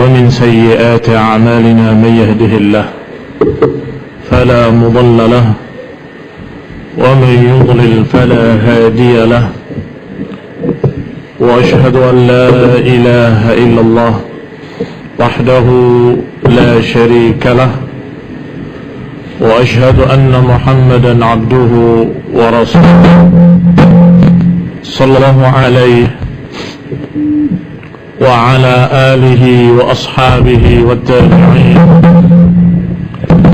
ومن سيئات أعمالنا من يهده الله فلا مضل له ومن يضلل فلا هادي له وأشهد أن لا إله إلا الله وحده لا شريك له وأشهد أن محمدا عبده ورسوله صلى الله عليه وعلى آله وأصحابه والتابعين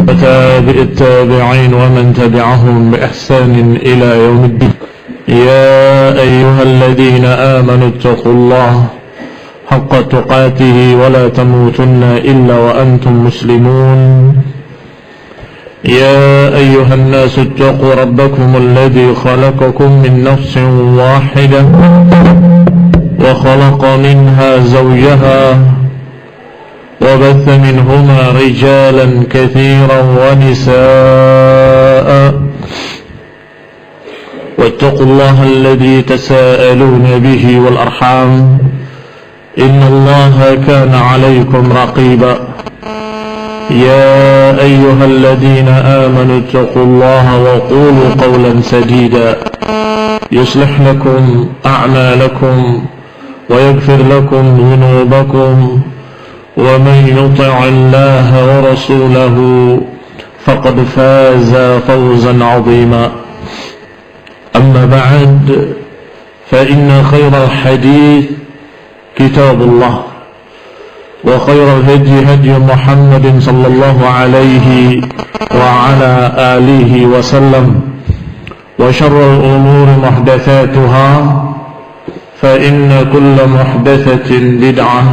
وتابع التابعين ومن تبعهم بإحسان إلى يوم الدين. يا أيها الذين آمنوا اتقوا الله حق تقاته ولا تموتن إلا وأنتم مسلمون. يا أيها الناس اتقوا ربكم الذي خلقكم من نفس واحدة وخلق منها زوجها وبث منهما رجالا كثيرا ونساء واتقوا الله الذي تساءلون به والأرحام إن الله كان عليكم رقيبا. يا أيها الذين آمنوا اتقوا الله وقولوا قولا سديدا يصلح لكم أعمالكم ويغفر لكم ذنوبكم ومن يطع الله ورسوله فقد فاز فوزا عظيما. أما بعد فإن خير الحديث كتاب الله وخير الهدي هدي محمد صلى الله عليه وعلى آله وسلم وشر الأمور محدثاتها فإن كل محدثة بدعة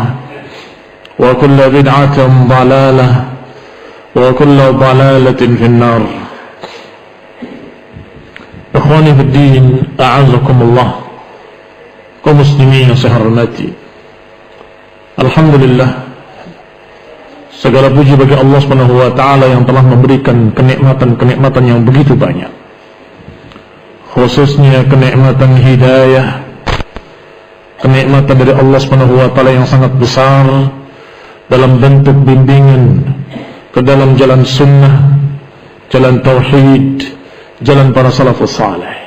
وكل بدعة ضلالة وكل ضلالة في النار. Ikhwani fi din, a'azakumullah, kaum muslimin yang saya hormati. Alhamdulillah, segala puji bagi Allah Subhanahu wa taala yang telah memberikan kenikmatan-kenikmatan yang begitu banyak. Khususnya kenikmatan hidayah, kenikmatan dari Allah Subhanahu wa taala yang sangat besar dalam bentuk bimbingan ke dalam jalan sunnah, jalan tauhid, jalan para salafus saleh.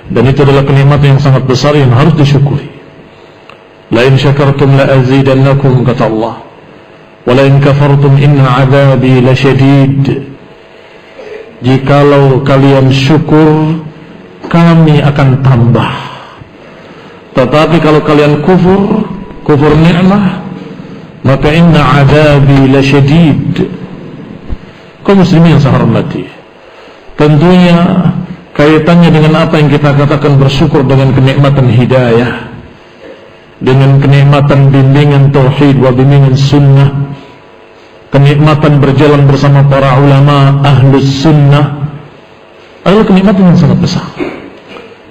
Dan itu adalah kenikmatan yang sangat besar yang harus disyukuri. La in syakartum la azidannakum, kata Allah. Wa la in kafartum inna adzabi lasyadid. Jikalau kalian syukur, kami akan tambah. Tetapi kalau kalian kufur nikmah, maka inna adzabi lasyadid. Kaum muslimin yang saya hormati, tentunya kaitannya dengan apa yang kita katakan bersyukur dengan kenikmatan hidayah, dengan kenikmatan bimbingan tauhid wa bimbingan sunnah, kenikmatan berjalan bersama para ulama ahlus sunnah, adalah kenikmatan yang sangat besar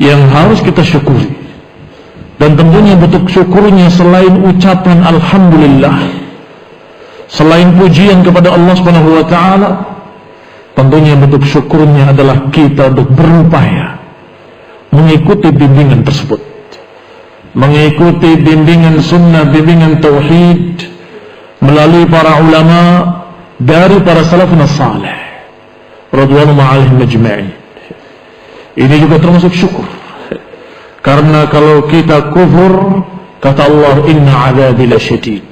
yang harus kita syukuri. Dan tentunya bentuk syukurnya selain ucapan alhamdulillah, selain pujian kepada Allah Subhanahu wa taala, tentunya bentuk syukurnya adalah kita untuk berupaya mengikuti bimbingan tersebut, mengikuti bimbingan sunnah, bimbingan tauhid melalui para ulama dari para salafun salih radhiyallahu alaihim ajma'in. Ini juga termasuk syukur, karena kalau kita kufur, kata Allah inna adzabi lasyadid.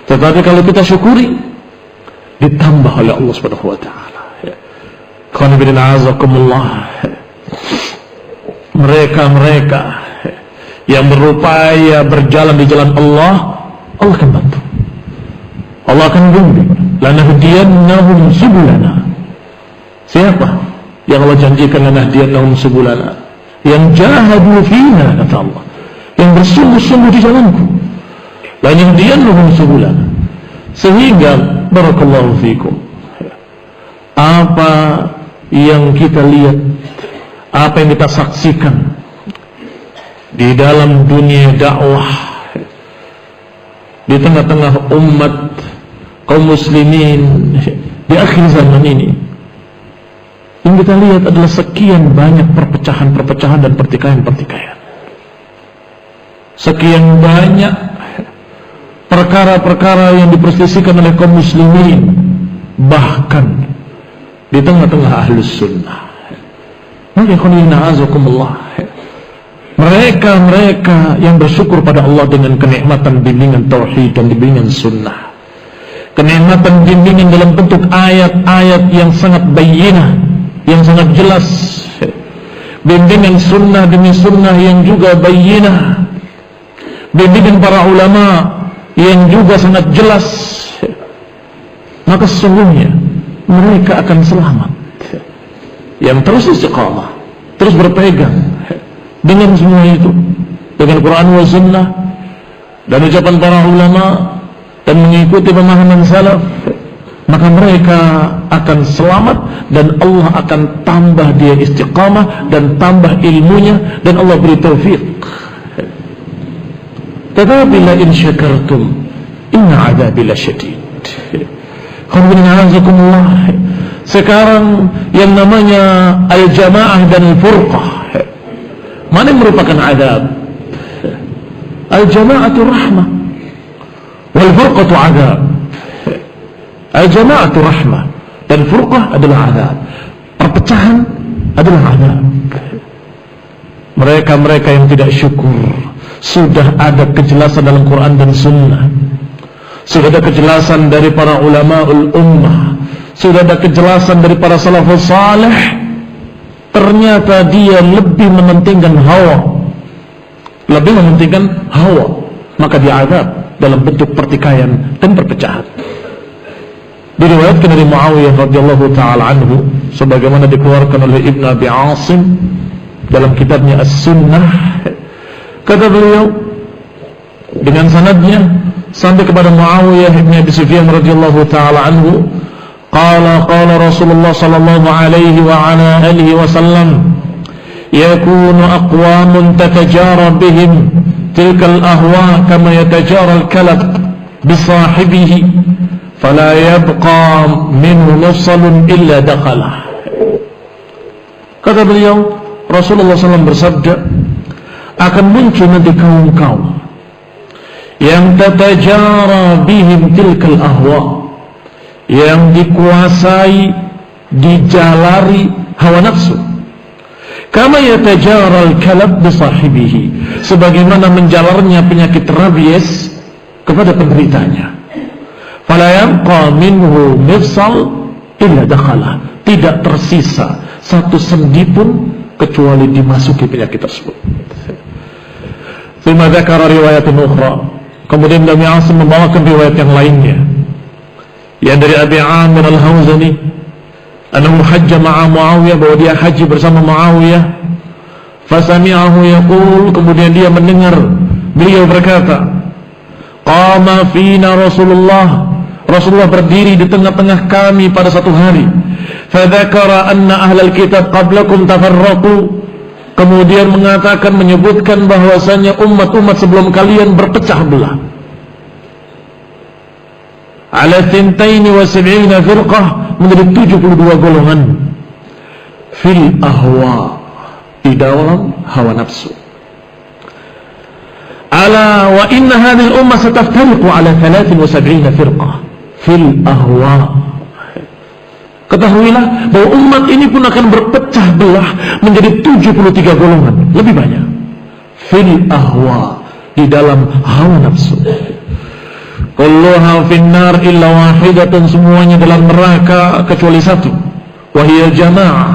Tetapi kalau kita syukuri, ditambah oleh Allah Subhanahu wa taala. Qul inna a'azakumullah, mereka yang berupaya berjalan di jalan Allah, Allah akan bantu, Allah akan bimbing. Lanahdiyannahum subulana. Siapa yang Allah janjikan lanahdiyannahum subulana? Yang jahadu fina, kata Allah, yang bersungguh-sungguh di jalanku. Lanahdiyannahum subulana. Sehingga barakallahu fikum, apa yang kita lihat, apa yang kita saksikan di dalam dunia dakwah, di tengah-tengah umat kaum muslimin di akhir zaman ini, yang kita lihat adalah sekian banyak perpecahan-perpecahan dan pertikaian-pertikaian. Sekian banyak perkara-perkara yang diperselisihkan oleh kaum muslimin, bahkan di tengah-tengah ahlus sunnah. Mereka yang bersyukur pada Allah dengan kenikmatan bimbingan tauhid dan bimbingan sunnah, kenikmatan bimbingan dalam bentuk ayat-ayat yang sangat bayyinah, yang sangat jelas, bimbingan sunnah demi sunnah yang juga bayyinah, bimbingan para ulama yang juga sangat jelas, maka sesungguhnya mereka akan selamat. Yang terus istiqamah, terus berpegang dengan semua itu, dengan Quran wa sunnah dan ucapan para ulama, dan mengikuti pemahaman salaf, maka mereka akan selamat dan Allah akan tambah dia istiqamah dan tambah ilmunya, dan Allah beri taufik. Tetapi la in syakartum inna adzabi lasyadid. Sekarang yang namanya al-jamaah dan al-furqah, mana yang merupakan azab? Al-jama'atu rahmah wal-furqatu azab. Al-jama'atu rahmah dan furqah adalah azab. Perpecahan adalah azab. Mereka-mereka yang tidak syukur, sudah ada kejelasan dalam Quran dan sunnah, sudah ada kejelasan dari para ulama'ul ummah, sudah ada kejelasan dari para salafus salih, ternyata dia lebih mementingkan hawa, maka dia azab dalam bentuk pertikaian dan perpecahan. Diriwayatkan dari Muawiyah radhiyallahu taala anhu, sebagaimana dikeluarkan oleh Ibn Abi Asim dalam kitabnya As-Sunnah, kata beliau dengan sanadnya sampai kepada Muawiyah bin Abi Sufyan radhiyallahu taala anhu, qala Rasulullah sallallahu alaihi wa ala alihi wasallam, yakunu aqwamun tatajara bihim tilka al-ahwa kama yatajara al-kalab bisahibihi fala yabqa minhu mafsalun illa dakhalah. Kata beliau, Rasulullah SAW bersabda, akan muncul nanti kaum-kaum yang tatajara bihim tilkal ahwa, yang dikuasai, dijalari hawa nafsu, kama yatajaral kalab bisahibihi, sebagaimana menjalarnya penyakit rabies kepada penderitanya. Fala yabqa minhu mifsal illa dakhalah, tidak tersisa satu sendi pun kecuali dimasuki penyakit tersebut. Thumma dzakara riwayatun ukhra, kemudian Nabi Asim membawakan riwayat yang lainnya, yang dari Abi Amir Al-Hawzani, annahu hajja ma'a Muawiyah, bahwa dia haji bersama Muawiyah. Fasami'ahu yaqul, kemudian dia mendengar beliau berkata, qama fina Rasulullah berdiri di tengah-tengah kami pada satu hari. Fadzakara anna ahlal kitab qablakum tafarraqu, kemudian mengatakan, menyebutkan bahwasanya umat-umat sebelum kalian berpecah belah. Ala 72 firqah, menjadi 72 golongan. Fil ahwa, di dalam hawa nafsu. Ala wa inna hadhihi al-ummah sataftariqu ala 73 firqah fil ahwa. Ketahuilah bahwa umat ini pun akan berpecah belah menjadi 73 golongan, lebih banyak. Fil ahwa, di dalam hawa nafsu. Kulluha finnar illa wahidatan, semuanya dalam neraka kecuali satu, wahiyal jamaah.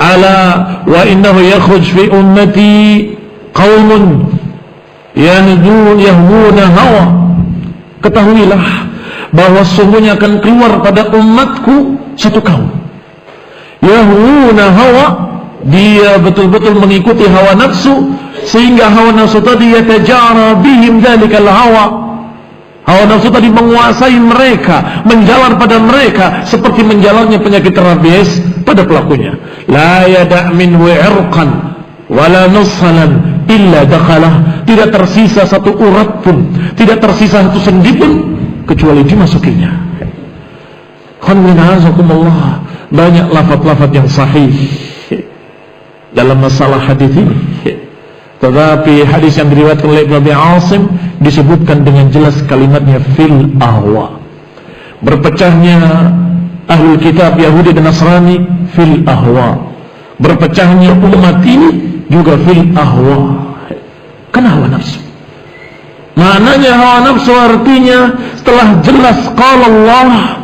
Ala wa innahu yakhruj fi ummati qaumun yahmuna hawa. Ketahuilah bahwa sungguhnya akan keluar pada umatku satu kaum, yahmuna hawa, dia betul-betul mengikuti hawa nafsu, sehingga hawa nafsu tadi yatajara bihim dzalikal hawa. Hawa nafsu tadi menguasai mereka, menjalar pada mereka seperti menjalarnya penyakit rabies pada pelakunya. La yada' minhu irqan wala nushalan illa dakhalah, tidak tersisa satu urat pun, tidak tersisa satu sendi pun kecuali dimasukinya. Alhamdulillah, banyak lafaz-lafaz yang sahih dalam masalah hadis ini. Tetapi hadis yang diriwayatkan oleh Ibnu Abi Asim disebutkan dengan jelas kalimatnya fil ahwa. Berpecahnya ahlul kitab Yahudi dan Nasrani fil ahwa. Berpecahnya umat ini juga fil ahwa. Karena hawa nafsu. Maknanya hawa nafsu artinya telah jelas qala Allah,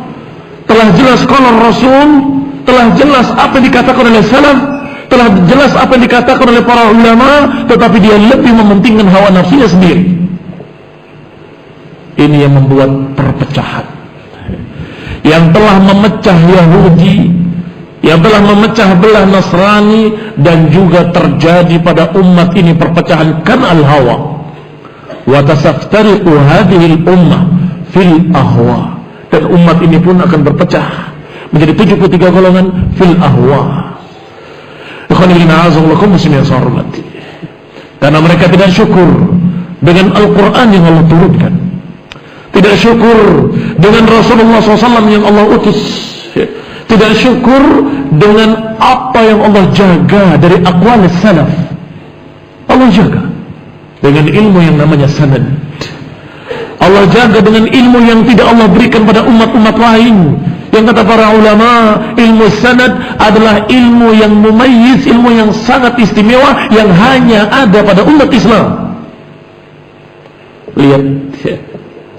telah jelas qala Rasul, telah jelas apa yang dikatakan oleh salaf, telah jelas apa yang dikatakan oleh para ulama, tetapi dia lebih mementingkan hawa nafsunya sendiri. Ini yang membuat perpecahan, yang telah memecah Yahudi, yang telah memecah belah Nasrani, dan juga terjadi pada umat ini perpecahan karena al-hawa. Wa tasaftariqu hadhihi al-ummah fil ahwa. Dan umat ini pun akan berpecah menjadi 73 golongan fil ahwa. Karena mereka tidak syukur dengan Al-Quran yang Allah turunkan, tidak syukur dengan Rasulullah SAW yang Allah utus, tidak syukur dengan apa yang Allah jaga dari aqwal salaf. Allah jaga dengan ilmu yang namanya sanad. Allah jaga dengan ilmu yang tidak Allah berikan pada umat-umat lain. Yang kata para ulama, ilmu sanad adalah ilmu yang mumayyiz, ilmu yang sangat istimewa, yang hanya ada pada umat Islam. Lihat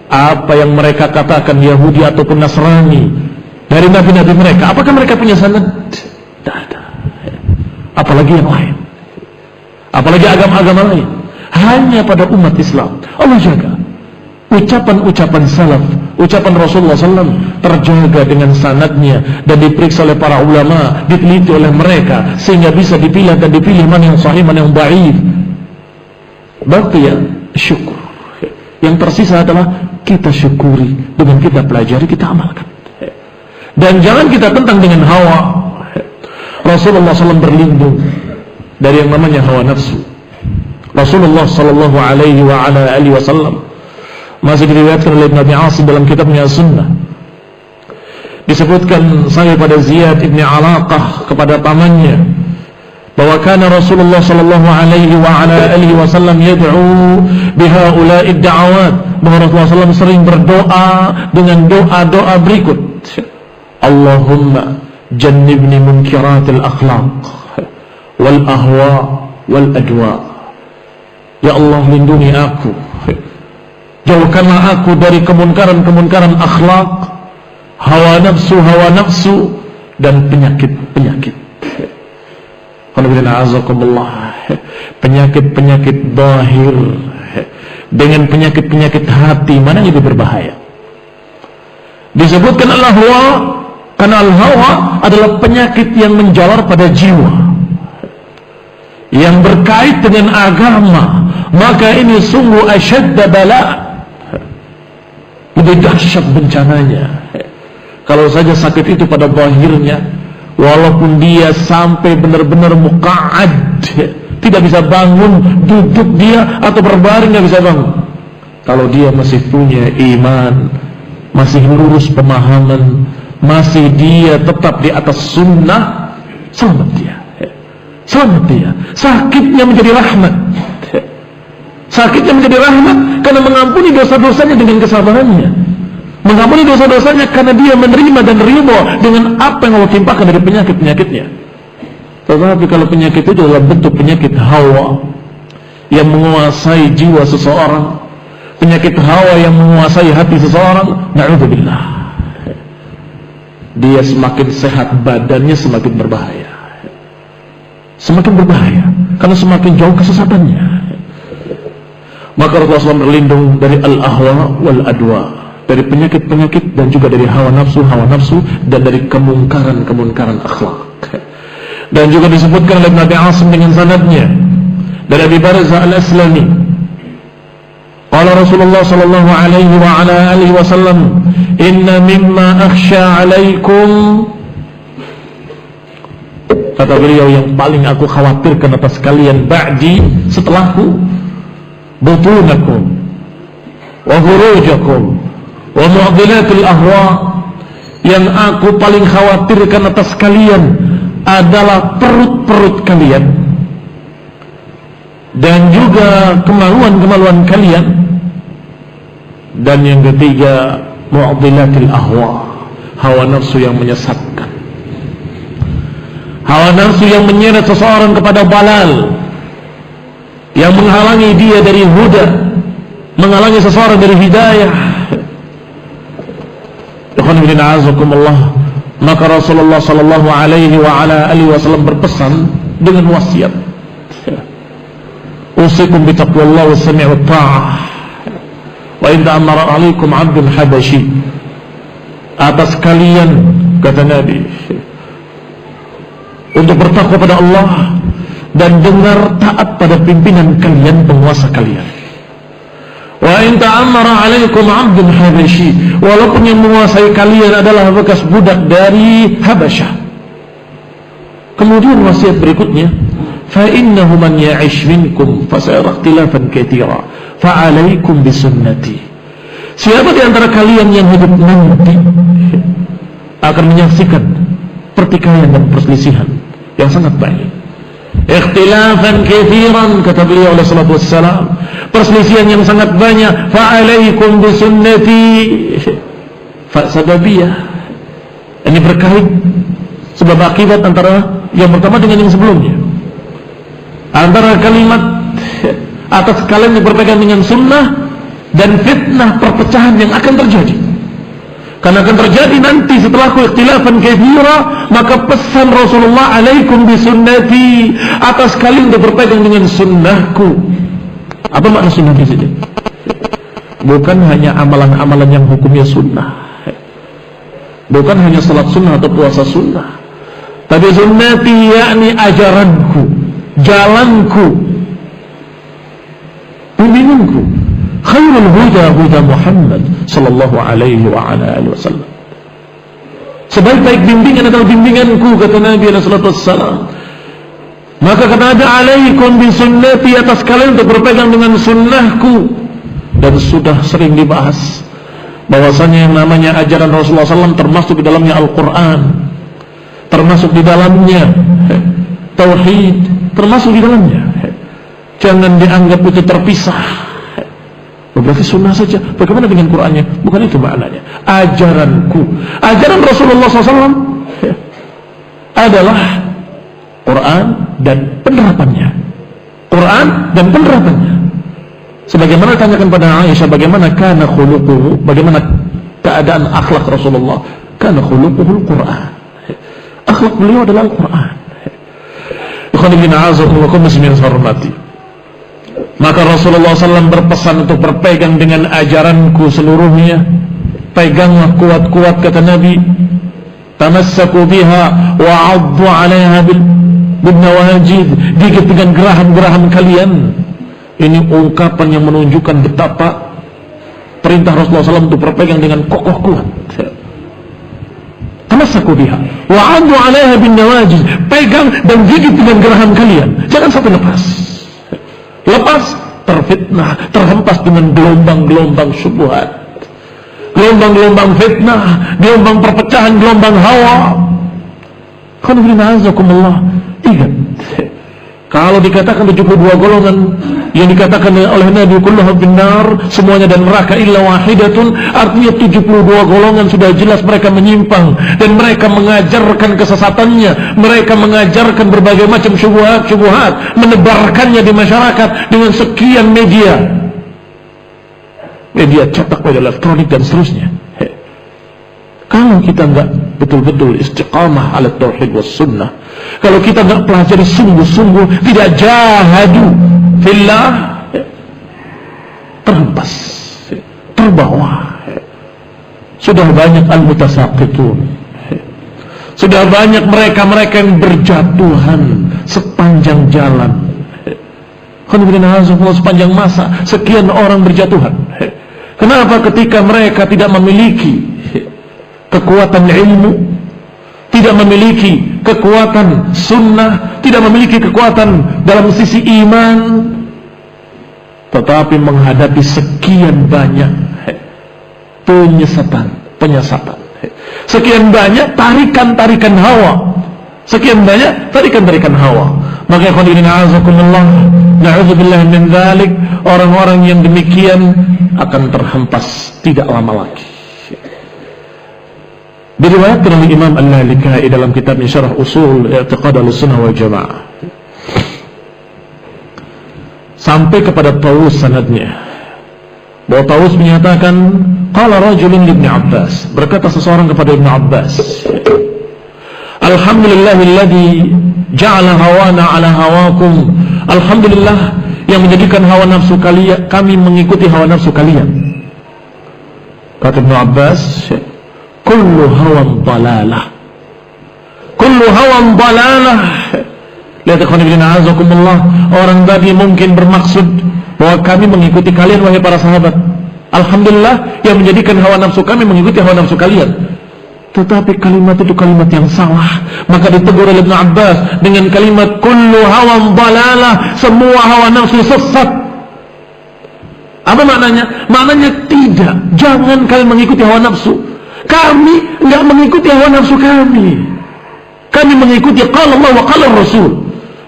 apa yang mereka katakan Yahudi ataupun Nasrani dari nabi-nabi mereka. Apakah mereka punya sanad? Tidak ada. Apalagi yang lain, apalagi agama-agama lain. Hanya pada umat Islam Allah jaga ucapan-ucapan salaf, ucapan Rasulullah SAW terjaga dengan sanadnya dan diperiksa oleh para ulama, diteliti oleh mereka sehingga bisa dipilih dan dipilih mana yang sahih, mana yang dhaif. Baqiya syukur. Yang tersisa adalah kita syukuri dengan kita pelajari, kita amalkan. Dan jangan kita tentang dengan hawa. Rasulullah SAW berlindung dari yang namanya hawa nafsu. Rasulullah sallallahu alaihi wa ala alihi wasallam masih diriwayatkan oleh Ibnu Abi Asim dalam kitabnya Sunnah, disebutkan sampai pada Ziyad ibn Alaqah kepada pamannya bahwa kana Rasulullah sallallahu alaihi wa ala alihi wasallam yad'u bihaula'i ad-da'awat, bahwa Rasulullah SAW sering berdoa dengan doa-doa berikut: Allahumma jannibni munkiratil akhlaq wal ahwa wal adwa. Ya Allah, lindungi aku, jauhkanlah aku dari kemunkaran-kemunkaran akhlak, hawa nafsu, dan penyakit-penyakit. Penyakit-penyakit zahir dengan penyakit-penyakit hati, mana yang lebih berbahaya? Disebutkan al-hawa karena al-hawa adalah penyakit yang menjalar pada jiwa, yang berkait dengan agama. Maka ini sungguh asyadda bala, lebih dahsyat bencananya. Kalau saja sakit itu pada zahirnya, walaupun dia sampai benar-benar muqa'ad, tidak bisa bangun, duduk dia atau berbaring tidak bisa bangun, kalau dia masih punya iman, masih lurus pemahaman, masih dia tetap di atas sunnah, selamat dia. Selamat dia. Sakitnya menjadi rahmat. Sakitnya menjadi rahmat karena mengampuni dosa-dosanya dengan kesabarannya, mengampuni dosa-dosanya karena dia menerima dan ridha dengan apa yang Allah timpakan dari penyakit-penyakitnya. Tetapi kalau penyakit itu adalah bentuk penyakit hawa yang menguasai jiwa seseorang, penyakit hawa yang menguasai hati seseorang, na'udzubillah, dia semakin sehat badannya semakin berbahaya, semakin berbahaya karena semakin jauh kesesatannya. Maka Rasulullah SAW berlindung dari al-ahwa wal adwa, dari penyakit-penyakit dan juga dari hawa nafsu dan dari kemungkaran-kemungkaran akhlak. Dan juga disebutkan oleh Nabi Asim dengan sanadnya dari Abi Barzah al-Aslami, qala Rasulullah sallallahu alaihi wa ala alihi wasallam, inna mimma akhsha alaikum, kata beliau, yang paling aku khawatirkan atas kalian ba'di, setelahku, butunakum wa hurujakum wa mu'dilatul ahwa, yang aku paling khawatirkan atas kalian adalah perut-perut kalian dan juga kemaluan-kemaluan kalian. Dan yang ketiga, mu'adhilatil ahwa, hawa nafsu yang menyesatkan, hawa nafsu yang menyeret seseorang kepada balal, yang menghalangi dia dari huda, menghalangi seseorang dari hidayah. Ikhwan fillah azakumullah. Maka Rasulullah sallallahu alaihi wa ala alihi wasallam berpesan dengan wasiat, usikum bitaqwallahi was-sami' wat-ta'ah wa in ta'ammara 'alaikum 'abdun habasyi. Atas kalian, kata Nabi, untuk bertakwa pada Allah dan dengar taat pada pimpinan kalian, penguasa kalian. Wa in ta'ammara 'alaikum 'abdun habasyi, walaupun yang menguasai kalian adalah bekas budak dari Habasyah. Kemudian wasiat berikutnya, fa innahu man ya'ish minkum fasayara ikhtilafan katsira fa 'alaikum bisunnati. Siapa di antara kalian yang hidup nanti akan menyaksikan pertikaian dan perselisihan yang sangat banyak. Ikhtilafan katsiran, kata beliau alaihi salatu wassalam, perselisihan yang sangat banyak. Fa'alaikum bisunnati, fa sababiyah, ini berkait sebab akibat antara yang pertama dengan yang sebelumnya. Antara kalimat atas kalian yang berpegang dengan sunnah dan fitnah perpecahan yang akan terjadi. Karena akan terjadi nanti setelahku ikhtilafan katsira, maka pesan Rasulullah, alaikum bisunnati, atas kalian untuk berpegang dengan sunnahku. Apa makna sunnah di sini? Bukan hanya amalan-amalan yang hukumnya sunnah, bukan hanya salat sunnah atau puasa sunnah, tapi sunnati yakni ajaranku, jalanku, bimbinganku. Khairul huda huda Muhammad sallallahu alaihi wa ala alihi wasallam. Sebaik-baik bimbingan adalah bimbinganku, kata Nabi alaihi salatu wassalam. Maka kata Nabi, alaikum bisunnati, atas kalian untuk berpegang dengan sunnahku. Dan sudah sering dibahas bahwasanya yang namanya ajaran Rasulullah SAW termasuk di dalamnya Al-Quran, termasuk di dalamnya tauhid, termasuk di dalamnya. Jangan dianggap itu terpisah. Berarti sunnah saja. Bagaimana dengan Qur'annya? Bukan itu maknanya. Ajaranku, ajaran Rasulullah SAW adalah Quran dan penerapannya. Quran dan penerapannya. Sebagaimana ditanyakan pada Aisyah, bagaimana kana khuluquhu, bagaimana keadaan akhlak Rasulullah? Kana khuluquhul Quran. Akhlak beliau adalah Al-Quran. Ikhwan fillah a'azakumullah muslimin hormati. Maka Rasulullah SAW berpesan untuk berpegang dengan ajaranku seluruhnya. Peganglah kuat-kuat, kata Nabi. Tamassaku biha wa'addu 'alaiha bin nawajid. Gigit dengan geraham-geraham kalian. Ini ungkapan yang menunjukkan betapa perintah Rasulullah SAW untuk berpegang dengan kokoh kuat. Tamassaku biha wa'addu 'alaiha bin nawajid. Pegang dan gigit dengan geraham kalian. Jangan sampai lepas. Lepas, terfitnah, terhempas dengan gelombang-gelombang syubhat, gelombang-gelombang fitnah, gelombang perpecahan, gelombang hawa. Ingat, kalau dikatakan 72 golongan yang dikatakan oleh Nabi kulluhum finnar, semuanya dan neraka illa wahidatun, artinya 72 golongan sudah jelas mereka menyimpang dan mereka mengajarkan kesesatannya, mereka mengajarkan berbagai macam syubhat, menebarkannya di masyarakat dengan sekian media cetak, media elektronik dan seterusnya. Kalau kita enggak betul-betul istiqamah ala tauhid was sunnah, kalau kita enggak pelajari sungguh-sungguh, tidak jahadu fillah, terhempas, terbawa. Sudah banyak al-mutasaqitun, sudah banyak mereka-mereka yang berjatuhan sepanjang jalan. Sepanjang masa sekian orang berjatuhan. Kenapa? Ketika mereka tidak memiliki kekuatan ilmu, tidak memiliki kekuatan sunnah, tidak memiliki kekuatan dalam sisi iman, tetapi menghadapi sekian banyak penyesatan, sekian banyak tarikan-tarikan hawa, sekian banyak tarikan-tarikan hawa, Maka ikhwan a'azakumullah, na'udzubillah min dzalik, orang-orang yang demikian akan terhempas tidak lama lagi. Diriwayatkan oleh Imam Al-Lalikai dalam kitabnya Syarah Usul I'tiqad Ahlussunnah wal Jamaah, sampai kepada Tawus sanadnya, bahwa Tawus menyatakan, qala rajulun li Ibnu Abbas, berkata seseorang kepada Ibnu Abbas, alhamdulillahilladzi ja'ala hawana ala hawakum, alhamdulillah yang menjadikan hawa nafsu kalian, kami mengikuti hawa nafsu kalian. Kata Ibnu Abbas, kullu hawan dalalah, kullu hawan dalalah. Lihat ikhwan fillah azakumullah, orang tadi mungkin bermaksud bahwa kami mengikuti kalian wahai para sahabat. Alhamdulillah yang menjadikan hawa nafsu kami mengikuti hawa nafsu kalian. Tetapi kalimat itu kalimat yang salah. Maka ditegur oleh Ibnu Abbas dengan kalimat kullu hawan dalalah, semua hawa nafsu sesat. Apa maknanya? Maknanya tidak, jangan kalian mengikuti hawa nafsu. Kami enggak mengikuti hawa nafsu kami. Kami mengikuti qala Allah wa qala Rasul.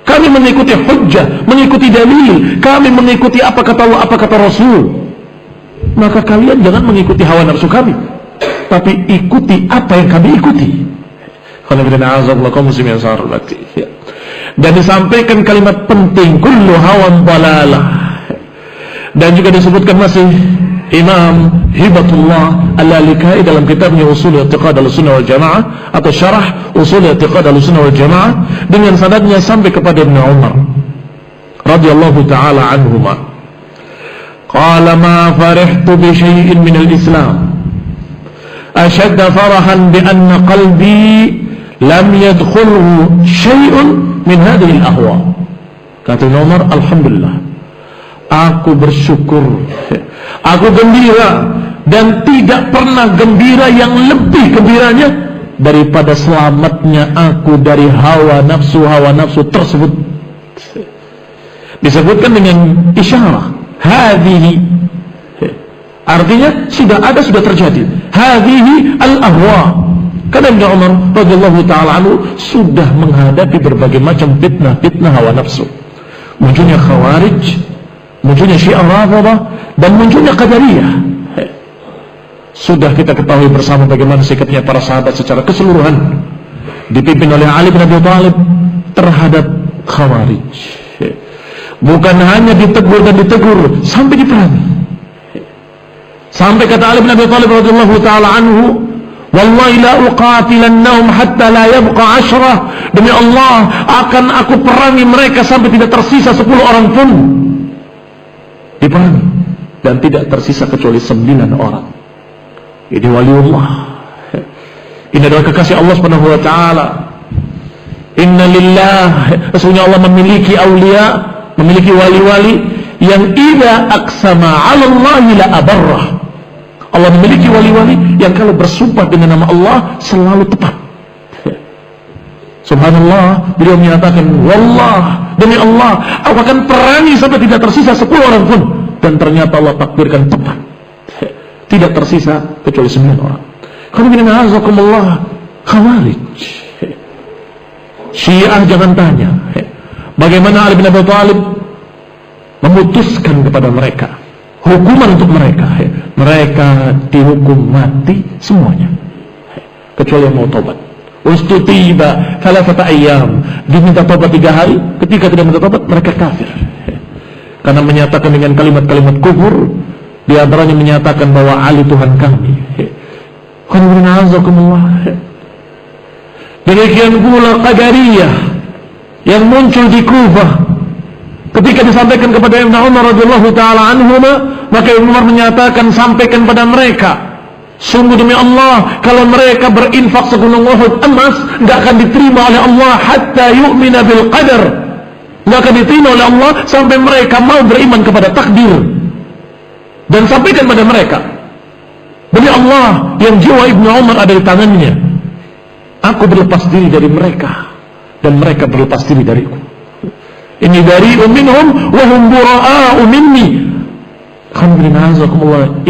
Kami mengikuti hujjah, mengikuti dalil. Kami mengikuti apa kata Allah, apa kata Rasul. Maka kalian jangan mengikuti hawa nafsu kami, tapi ikuti apa yang kami ikuti. Dan disampaikan kalimat penting, kullu hawan dalalah. Dan juga disebutkan masih Imam Hibatullah Al-Lalikai dalam kitabnya Usul I'tiqad Ahlussunnah wal Jamaah atau Syarah Usul I'tiqad Ahlussunnah wal Jamaah, dengan sanadnya sampai kepada Ibnu Umar radhiyallahu taala anhuma, qala ma farihtu bi syai'in min al-Islam ashadda farahan bi anna qalbi lam yadkhulhu syai'un min hadhihi al-ahwa. Kata Ibnu Umar, alhamdulillah, aku bersyukur, aku gembira, dan tidak pernah gembira yang lebih gembiranya daripada selamatnya aku dari hawa nafsu tersebut. Disebutkan dengan isyarat hadhihi, artinya sudah ada, sudah terjadi. Hadhihi al-ahwa. Karena Ibnu Umar radhiyallahu taala anhu sudah menghadapi berbagai macam fitnah hawa nafsu. Munculnya Khawarij, munculnya Syiah Rafidhah, dan munculnya Qadariyah. Sudah kita ketahui bersama bagaimana sikapnya para sahabat secara keseluruhan dipimpin oleh Ali bin Abi Thalib terhadap Khawarij. Bukan hanya ditegur dan ditegur, sampai diperangi. Sampai kata Ali bin Abi Thalib radhiyallahu taala anhu, wallahi la uqatilannahum hatta la yabqa 10. Demi Allah, akan aku perangi mereka sampai tidak tersisa 10 orang pun. Diperangi dan tidak tersisa kecuali 9 orang. Ini waliullah. Ini adalah kekasih Allah Subhanahu wa taala. Inna lillah, sesungguhnya Allah memiliki aulia, memiliki wali-wali yang idza aqsama 'ala Allah la abarrah. Allah memiliki wali-wali yang kalau bersumpah dengan nama Allah selalu tepat. Subhanallah, beliau menyatakan, wallah, demi Allah, aku akan perangi sampai tidak tersisa 10 orang pun. Dan ternyata Allah takdirkan tepat, tidak tersisa kecuali 9 orang. Khawarij, Syiah jangan tanya bagaimana Ali bin Abi Thalib memutuskan kepada mereka hukuman untuk mereka. Mereka dihukum mati semuanya kecuali yang mau tobat. Ustutiba thalathata ayyam, diminta tobat 3 hari. Ketika tidak minta tobat, mereka kafir karena menyatakan dengan kalimat-kalimat kufur. Di antaranya menyatakan bahwa Ali Tuhan kami. Demikian pula Qadariyah yang muncul di Kufah. Ketika disampaikan kepada Ibnu Umar radhiyallahu taala anhuma, maka Ibnu Umar menyatakan, sampaikan pada mereka, sungguh demi Allah, kalau mereka berinfak segunung Uhud emas, enggak akan diterima oleh Allah hatta yu'mina bil qadar. Enggak akan diterima oleh Allah sampai mereka mau beriman kepada takdir. Dan sampaikan pada mereka, demi Allah yang jiwa Ibnu Umar ada di tangannya, aku berlepas diri dari mereka dan mereka berlepas diri dariku. Ini dari minhum wa hum bura'a'u minni.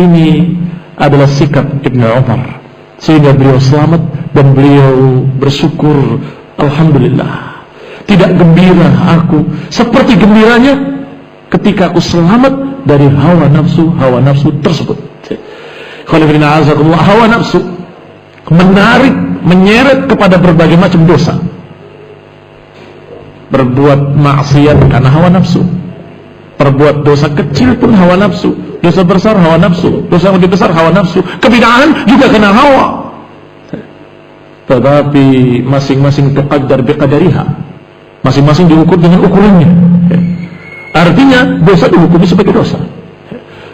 Ini adalah sikap Ibnu Umar, sehingga beliau selamat dan beliau bersyukur, alhamdulillah. Tidak gembira aku seperti gembiranya ketika aku selamat dari hawa nafsu tersebut. Hawa nafsu menarik, menyeret kepada berbagai macam dosa. Berbuat maksiat karena hawa nafsu, perbuat dosa kecil pun hawa nafsu, dosa besar hawa nafsu, dosa yang lebih besar hawa nafsu, kebid'ahan juga kena hawa. Tetapi masing-masing tuqaddar biqadariha, masing-masing diukur dengan ukurannya. Artinya dosa dihukumi sebagai dosa,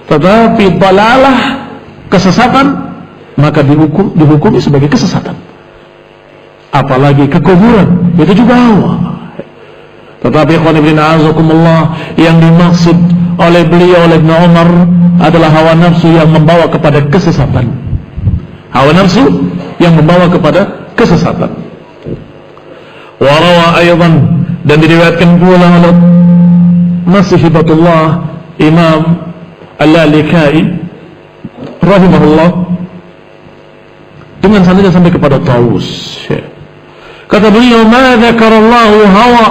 tetapi dalalah, kesesatan, maka dihukumi sebagai kesesatan. Apalagi kekufuran, itu juga hawa. Tetapi yang dimaksud oleh beliau, oleh Ibn Umar, adalah hawa nafsu yang membawa kepada kesesatan. Hawa nafsu yang membawa kepada kesesatan. Warawa aydan, dan diriwayatkan pula oleh masih hibatullah Imam Al-Lalikai rahimahullah dengan sanadnya sampai kepada Tawus. Kata beliau, ma dzakarallahu hawa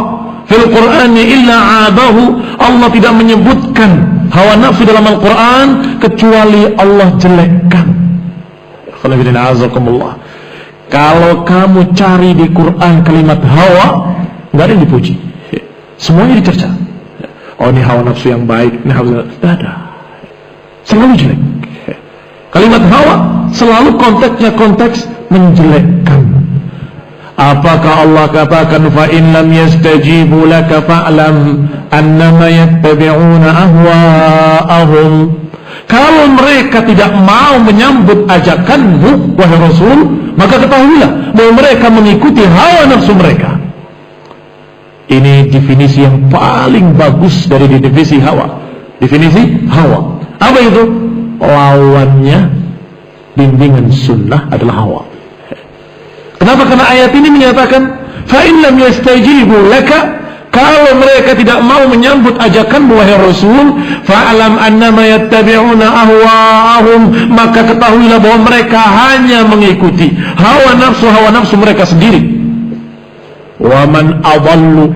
fil Qur'ani illa adahu. Allah tidak menyebutkan hawa nafsu dalam Al-Quran kecuali Allah jelekkan. Kalau kamu cari di Quran kalimat hawa, nggak ada yang dipuji, semuanya dicerca. Oh, ini hawa nafsu yang baik, ini hawa nafsu, tidak ada, selalu jelek. Kalimat hawa selalu konteksnya konteks menjelekkan. Apakah Allah katakan fa in lam yastajibu laka fa'lam annama yattabi'una ahwa'ahum? Kalau mereka tidak mau menyambut ajakanmu wahai Rasul, maka ketahuilah bahwa mereka mengikuti hawa nafsu mereka. Ini definisi yang paling bagus dari definisi hawa. Definisi hawa apa itu? Lawannya bimbingan sunnah adalah hawa. Kenapa? Karena ayat ini menyatakan fa in lam yastajibu laka, kalau mereka tidak mau menyambut ajakanmu wahai Rasul, fa'lam annama yattabi'una ahwa'ahum, maka ketahuilah bahwa mereka hanya mengikuti hawa nafsu mereka sendiri. Wa man adallu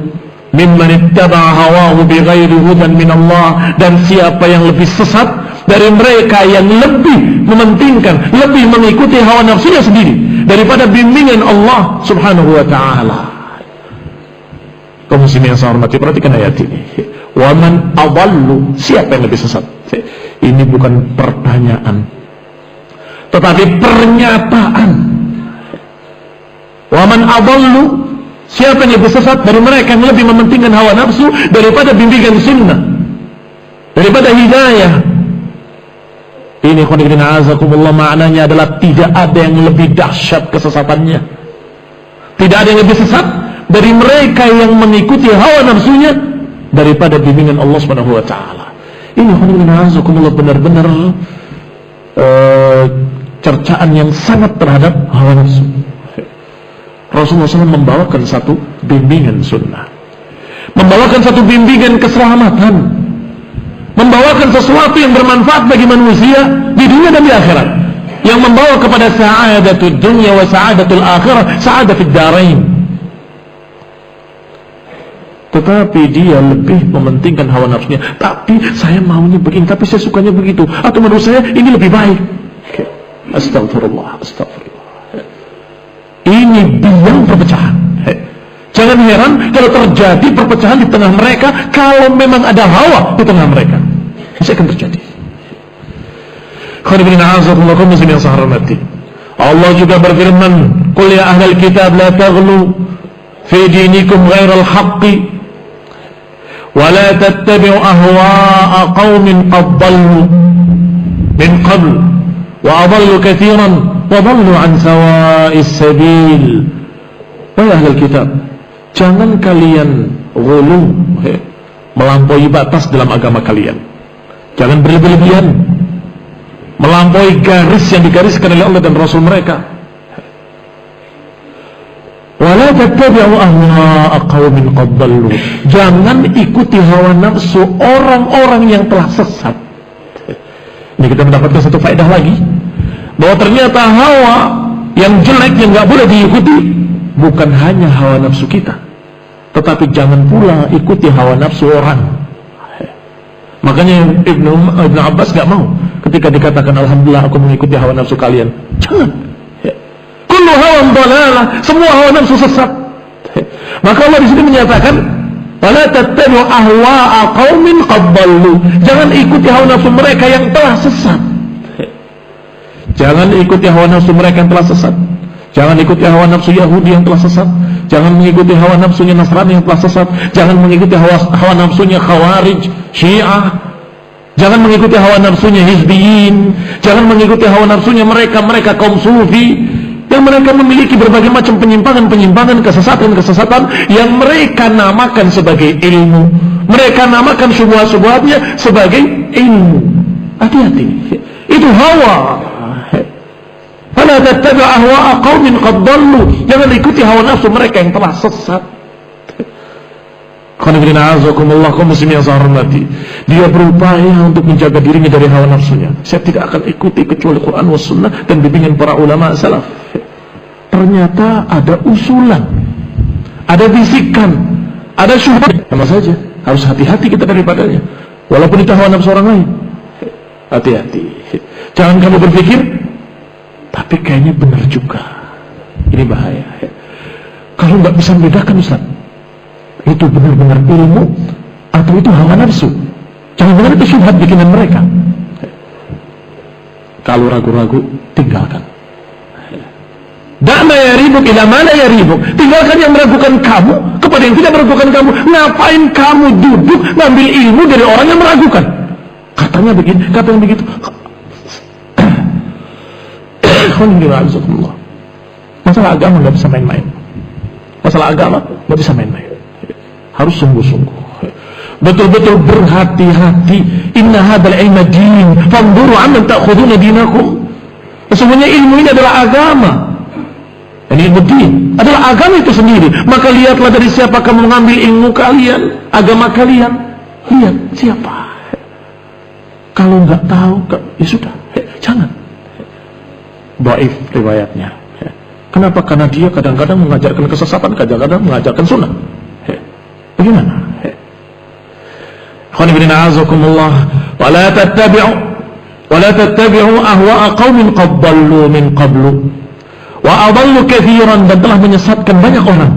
mimman ittaba'a hawahu bighairi hudan min Allah, dan siapa yang lebih sesat dari mereka yang lebih mementingkan, lebih mengikuti hawa nafsunya sendiri daripada bimbingan Allah Subhanahu wa ta'ala. Kaum muslimin yang saya hormati, perhatikan ayat ini. Wa man adallu, siapa yang lebih sesat? Ini bukan pertanyaan, tetapi pernyataan. Wa man adallu, siapa yang lebih sesat dari mereka yang lebih mementingkan hawa nafsu daripada bimbingan sunnah, daripada hidayah. Ini khoniqin azakumullah, maknanya adalah tidak ada yang lebih dahsyat kesesatannya, tidak ada yang lebih sesat dari mereka yang mengikuti hawa nafsunya daripada bimbingan Allah Subhanahu wa ta'ala. Ini khoniqin azakumullah benar-benar cercaan yang sangat terhadap hawa nafsu. Rasulullah SAW membawakan satu bimbingan sunnah, membawakan satu bimbingan keselamatan, membawakan sesuatu yang bermanfaat bagi manusia di dunia dan di akhirat, yang membawa kepada sa'adatul dunya wa sa'adatul akhirah, sa'adatul darain. Tetapi dia lebih mementingkan hawa nafsunya. Tapi saya maunya begini, tapi saya sukanya begitu, atau menurut saya ini lebih baik. Astagfirullah, astagfirullah. Ini biang perpecahan. Jangan heran kalau terjadi perpecahan di tengah mereka, kalau memang ada hawa di tengah mereka, bisa akan terjadi. Allah juga berfirman, qul ya ahlal kitab la taghlu fi dinikum ghairal haqqi wa la tattabi'u ahwa'a qaumin qad dhallu min qabl wa adallu katsiran wa dhallu an sawa'is sabil. Wahai ahlul kitab, jangan kalian ghulu, melampaui batas dalam agama kalian. Jangan berlebihan, melampaui garis yang digariskan oleh Allah dan Rasul mereka. Wala tattabi'u ahwa'a qaumin qad dhallu. Jangan ikuti hawa nafsu orang-orang yang telah sesat. Ini kita mendapatkan satu faedah lagi, bahwa ternyata hawa yang jelek yang enggak boleh diikuti bukan hanya hawa nafsu kita, tetapi jangan pula ikuti hawa nafsu orang. Makanya Ibnu Abbas gak mau ketika dikatakan alhamdulillah aku mengikuti hawa nafsu kalian. Jangan. Kullu hawan dalalah, semua hawa nafsu sesat. Maka Allah di sini menyatakan wala tattabi'u ahwa'a qaumin qad dhallu. Jangan ikuti hawa nafsu mereka yang telah sesat. Jangan ikuti hawa nafsu mereka yang telah sesat. Jangan ikuti hawa nafsu Yahudi yang telah sesat. Jangan mengikuti hawa nafsunya Nasrani yang telah sesat. Jangan mengikuti hawa nafsunya Khawarij, Syiah. Jangan mengikuti hawa nafsunya Hizbiyin. Jangan mengikuti hawa nafsunya mereka kaum Sufi yang mereka memiliki berbagai macam penyimpangan, kesesatan yang mereka namakan sebagai ilmu. Mereka namakan syubhat-syubhatnya sebagai ilmu. Hati-hati. Itu hawa. Fala tattabi' ahwa'a qaumin qad dhallu. Jangan ikuti hawa nafsu mereka yang telah sesat. Qanifidina azakumullah kaum muslimin yang saya hormati. Dia berupaya untuk menjaga dirinya dari hawa nafsunya. Saya tidak akan ikuti kecuali Quran was sunnah dan bimbingan para ulama salaf. Ternyata ada usulan, ada bisikan, ada syubhat. Sama saja, harus hati-hati kita daripadanya. Walaupun itu hawa nafsu orang lain. Hati-hati. Jangan kamu berpikir tapi kayaknya benar juga. Ini bahaya. Kalau nggak bisa membedakan Ustaz, itu benar-benar ilmu atau itu hawa nafsu. Jangan-jangan itu syubhat bikinan mereka. Kalau ragu-ragu, tinggalkan. Da'ma yaribuk ila ma la yaribuk. Tinggalkan yang meragukan kamu kepada yang tidak meragukan kamu. Ngapain kamu duduk ngambil ilmu dari orang yang meragukan? Katanya begini, katanya begitu. Masalah agama nggak bisa main-main. Masalah agama nggak bisa main-main. Harus sungguh-sungguh. Betul-betul berhati-hati. Inna hadzal ilma din, fanzuru amman ta'khuduna dinakum. Sesungguhnya ilmu ini adalah agama. Ini ilmu din adalah agama itu sendiri. Maka lihatlah dari siapa kamu mengambil ilmu kalian, agama kalian. Lihat siapa. Kalau nggak tahu, ya sudah, jangan. Dhaif riwayatnya. Kenapa? Karena dia kadang-kadang mengajarkan kesesatan, kadang-kadang mengajarkan sunnah. Bagaimana? Khonibina azakumullah. Wala tattabi'u ahwa'a qaumin qad dhallu min qablu wa adallu katsiran, dan telah menyesatkan banyak orang.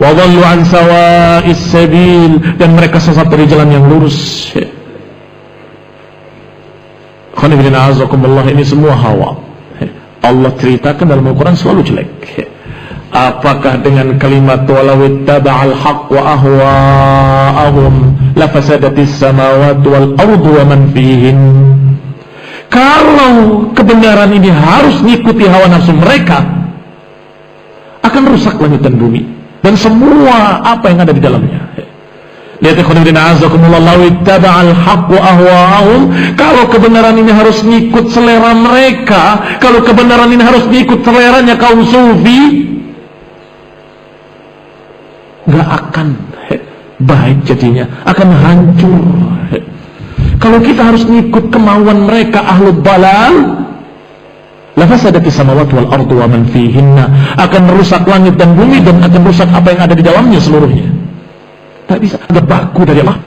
Wa dhallu an sawa'is sabil, dan mereka sesat dari jalan yang lurus. Khonibina azakumullah, ini semua hawa. Allah ceritakan dalam Al-Quran selalu jelek. Apakah dengan kalimat walau ittaba'al haqq wa ahwa'ahum lafasadatis samawati wal ardu wa man fihin. Kalau kebenaran ini harus mengikuti hawa nafsu mereka, akan rusak langit dan bumi dan semua apa yang ada di dalamnya. Lihat ikhwanina azakumullah, law ittaba'al haqqu ahwa'ahum, kalau kebenaran ini harus ngikut selera mereka, kalau kebenaran ini harus ngikut seleranya kaum sufi, enggak akan baik jadinya, akan hancur. Kalau kita harus ngikut kemauan mereka ahlul balal, lafasadati samawati wal ardu wa man fihinna, akan merusak langit dan bumi dan akan rusak apa yang ada di dalamnya seluruhnya. Tak bisa. Ada baku dari Allah.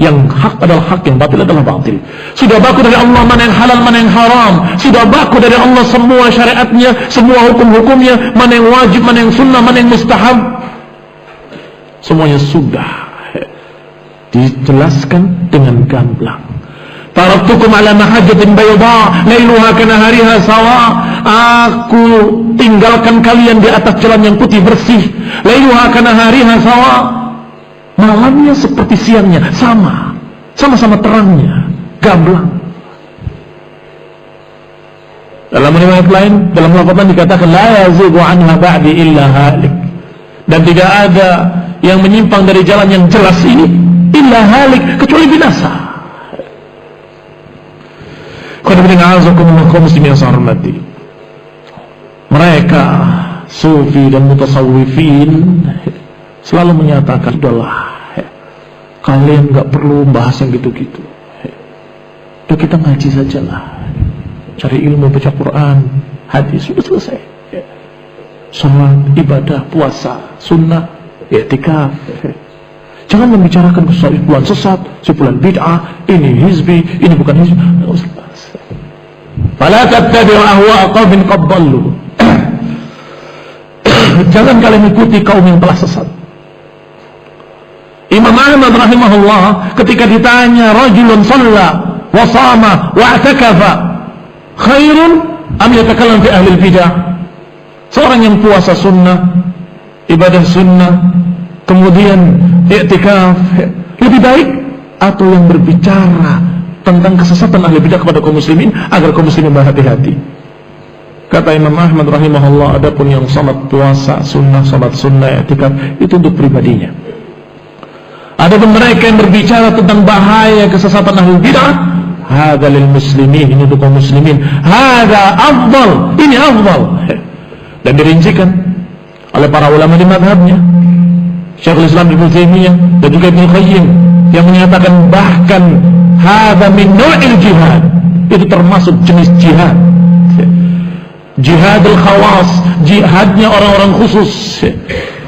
Yang hak adalah hak, yang batil adalah batil. Sudah baku dari Allah mana yang halal, mana yang haram. Sudah baku dari Allah semua syariatnya, semua hukum-hukumnya, mana yang wajib, mana yang sunnah, mana yang mustahab. Semuanya sudah dijelaskan dengan gamblang. Taraktukum ala mahajjatin bayda lailuha kanahariha sawa. Aku tinggalkan kalian di atas jalan yang putih bersih. Lailuha kanahariha sawa. Malamnya seperti siangnya, sama-sama terangnya, gamblang. Dalam riwayat lain, dalam lafazan dikatakan la yazighu anha ba'di illa halik, dan tidak ada yang menyimpang dari jalan yang jelas ini illa halik, kecuali binasa. Mereka sufi dan mutasawwifin selalu menyatakan, udahlah, kalian gak perlu bahas yang gitu-gitu. Udah kita ngaji sajalah, cari ilmu, baca Quran, hadis, sudah selesai. Salat, ibadah, puasa, sunnah, i'tikaf. Jangan membicarakan si fulan sesat, si fulan bid'ah, ini hizbi, ini bukan hizbi. Fala tattabi'u ahwa'a qaumin qad dhallu. Jangan kalian ikuti kaum yang telah sesat. Imam Ahmad rahimahullah ketika ditanya, rajulun shalla wa shama wa i'takafa khairun am yatakallam fi ahli bid'ah? Seorang yang puasa sunnah, ibadah sunnah, kemudian i'tikaf, lebih baik atau yang berbicara tentang kesesatan ahli bidah kepada kaum muslimin agar kaum muslimin berhati-hati? Kata Imam Ahmad rahimahullah, adapun yang salat puasa sunnah, salat sunnah, i'tikaf itu untuk pribadinya. Adapun mereka yang berbicara tentang bahaya kesesatan ahli bidah, hadza lil muslimin, ini untuk kaum muslimin, hadza afdal, ini afdal. Dan dirincikan oleh para ulama di madhabnya, Syekhul Islam Ibnu Taimiyah dan juga Ibnu Qayyim, yang menyatakan bahkan hadza min nau'il jihad, itu termasuk jenis jihad, jihadul khawas, jihadnya orang-orang khusus.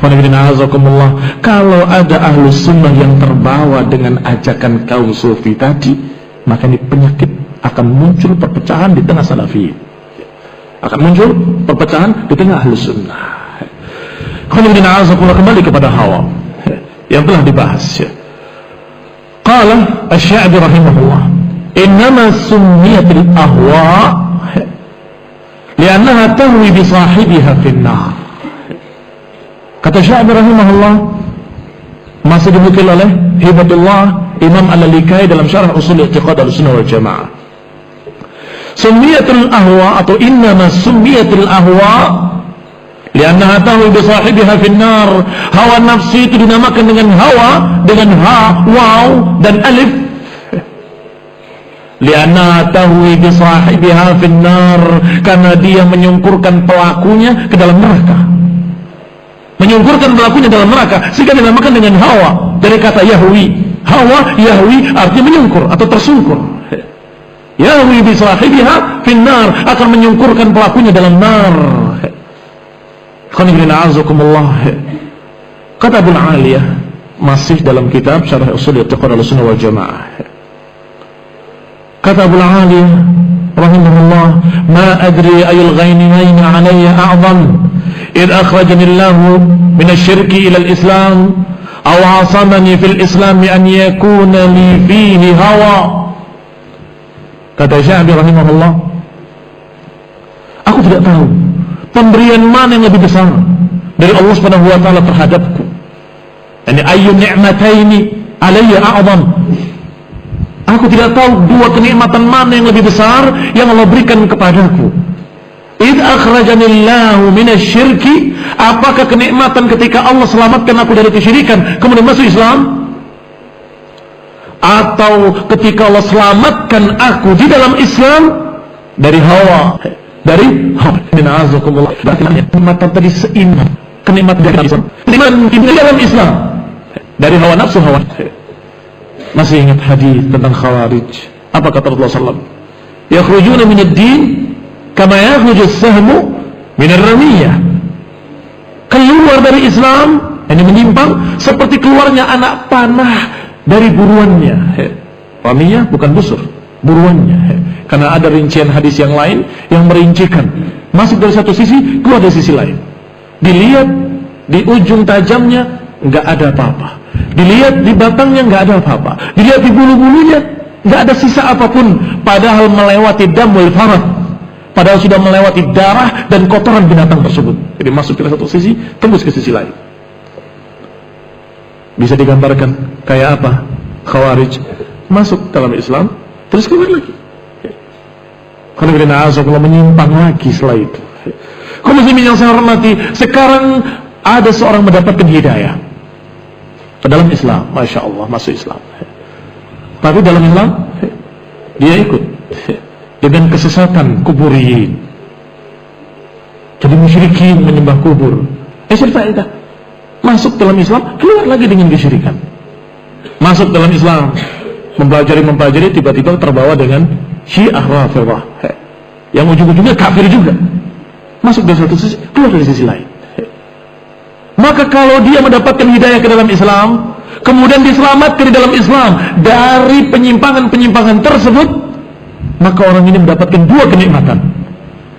Kalau ada ahlus sunnah yang terbawa dengan ajakan kaum sufi tadi, maka ini penyakit, akan muncul perpecahan di tengah salafiyin, akan muncul perpecahan di tengah ahlus sunnah. Kembali kepada hawa yang telah dibahas. Qala Asy-Sya'bi rahimahullah, innama summiyatil ahwa li'annaha tahwi bi sahibiha fin nar. Kata Sya'bi rahimahullah, masih dinukil oleh Hibatullah Imam Al-Lalikai dalam syarah usul i'tiqad al-sunnah wal jamaah. Summiyatul ahwa atau innama summiyatul ahwa liannaha tahwi bi sahibiha fin nar. Hawa nafsi itu dinamakan dengan hawa dengan ha, waw dan alif, liannaha tahwi bi sahibiha fin nar, karena dia menyungkurkan pelakunya ke dalam neraka, menyungkurkan pelakunya dalam neraka, sehingga dinamakan dengan hawa dari kata yahwi. Hawa yahwi artinya menyungkur atau tersungkur. Yahwi bi sahibiha fin nar, akan menyungkurkan pelakunya dalam nar. Kata Abu Aliyah masih dalam kitab Syarah Ushul I'tiqad Ahlussunnah wal Jamaah. Kata Abu Aliyah rahimahullah, ma adri ayul ghainain alayya a'zam id akhrajani Allah min asy-syirki ila al-islam aw 'asamani fil islam an yakuna li fihi hawa. Kata Sya'bi rahimahullah, aku tidak tahu pemberian mana yang lebih besar dari Allah Subhanahu wa taala terhadapku. Yani ayyu ni'mataini alayya a'zam. Aku tidak tahu dua kenikmatan mana yang lebih besar yang Allah berikan kepadaku. Id akhrajanillahu minasyirki, apakah kenikmatan ketika Allah selamatkan aku dari kesyirikan kemudian masuk Islam, atau ketika Allah selamatkan aku di dalam Islam dari hawa, dari kenikmatan tadi seimbang, kenikmatan dari Islam, kenikmatan di dalam Islam dari hawa nafsu, hawa. Masih ingat hadis tentang Khawarij? Apa kata Rasulullah SAW? Yakhrujuna min ad-din kama yakhruju as-sahmu min ar-ramiyah. Keluar dari Islam, ini menyimpang seperti keluarnya anak panah dari buruannya. Ramiyah bukan busur, buruannya. Karena ada rincian hadis yang lain yang merincikan masuk dari satu sisi, keluar dari sisi lain. Dilihat di ujung tajamnya nggak ada apa-apa, dilihat di batangnya nggak ada apa-apa, dilihat di bulu-bulunya nggak ada sisa apapun, padahal melewati damul farad, padahal sudah melewati darah dan kotoran binatang tersebut. Jadi masuk ke satu sisi, tembus ke sisi lain. Bisa digambarkan kayak apa? Khawarij masuk dalam Islam terus keluar lagi. Kalau menyimpang lagi setelah itu. Kaum muslimin yang saya hormati, sekarang ada seorang mendapatkan hidayah ke dalam Islam, masya Allah, masuk Islam. Tapi dalam Islam dia ikut dengan kesesatan kuburiyin, jadi musyrikin, menyembah kubur. Faedah masuk dalam Islam, keluar lagi dengan kesyirikan. Masuk dalam Islam, mempelajari, tiba-tiba terbawa dengan Syiah Rafidhah, yang ujung-ujungnya kafir juga. Masuk dari satu sisi, keluar dari sisi lain. Maka kalau dia mendapatkan hidayah ke dalam Islam, kemudian diselamatkan di dalam Islam dari penyimpangan-penyimpangan tersebut, maka orang ini mendapatkan dua kenikmatan.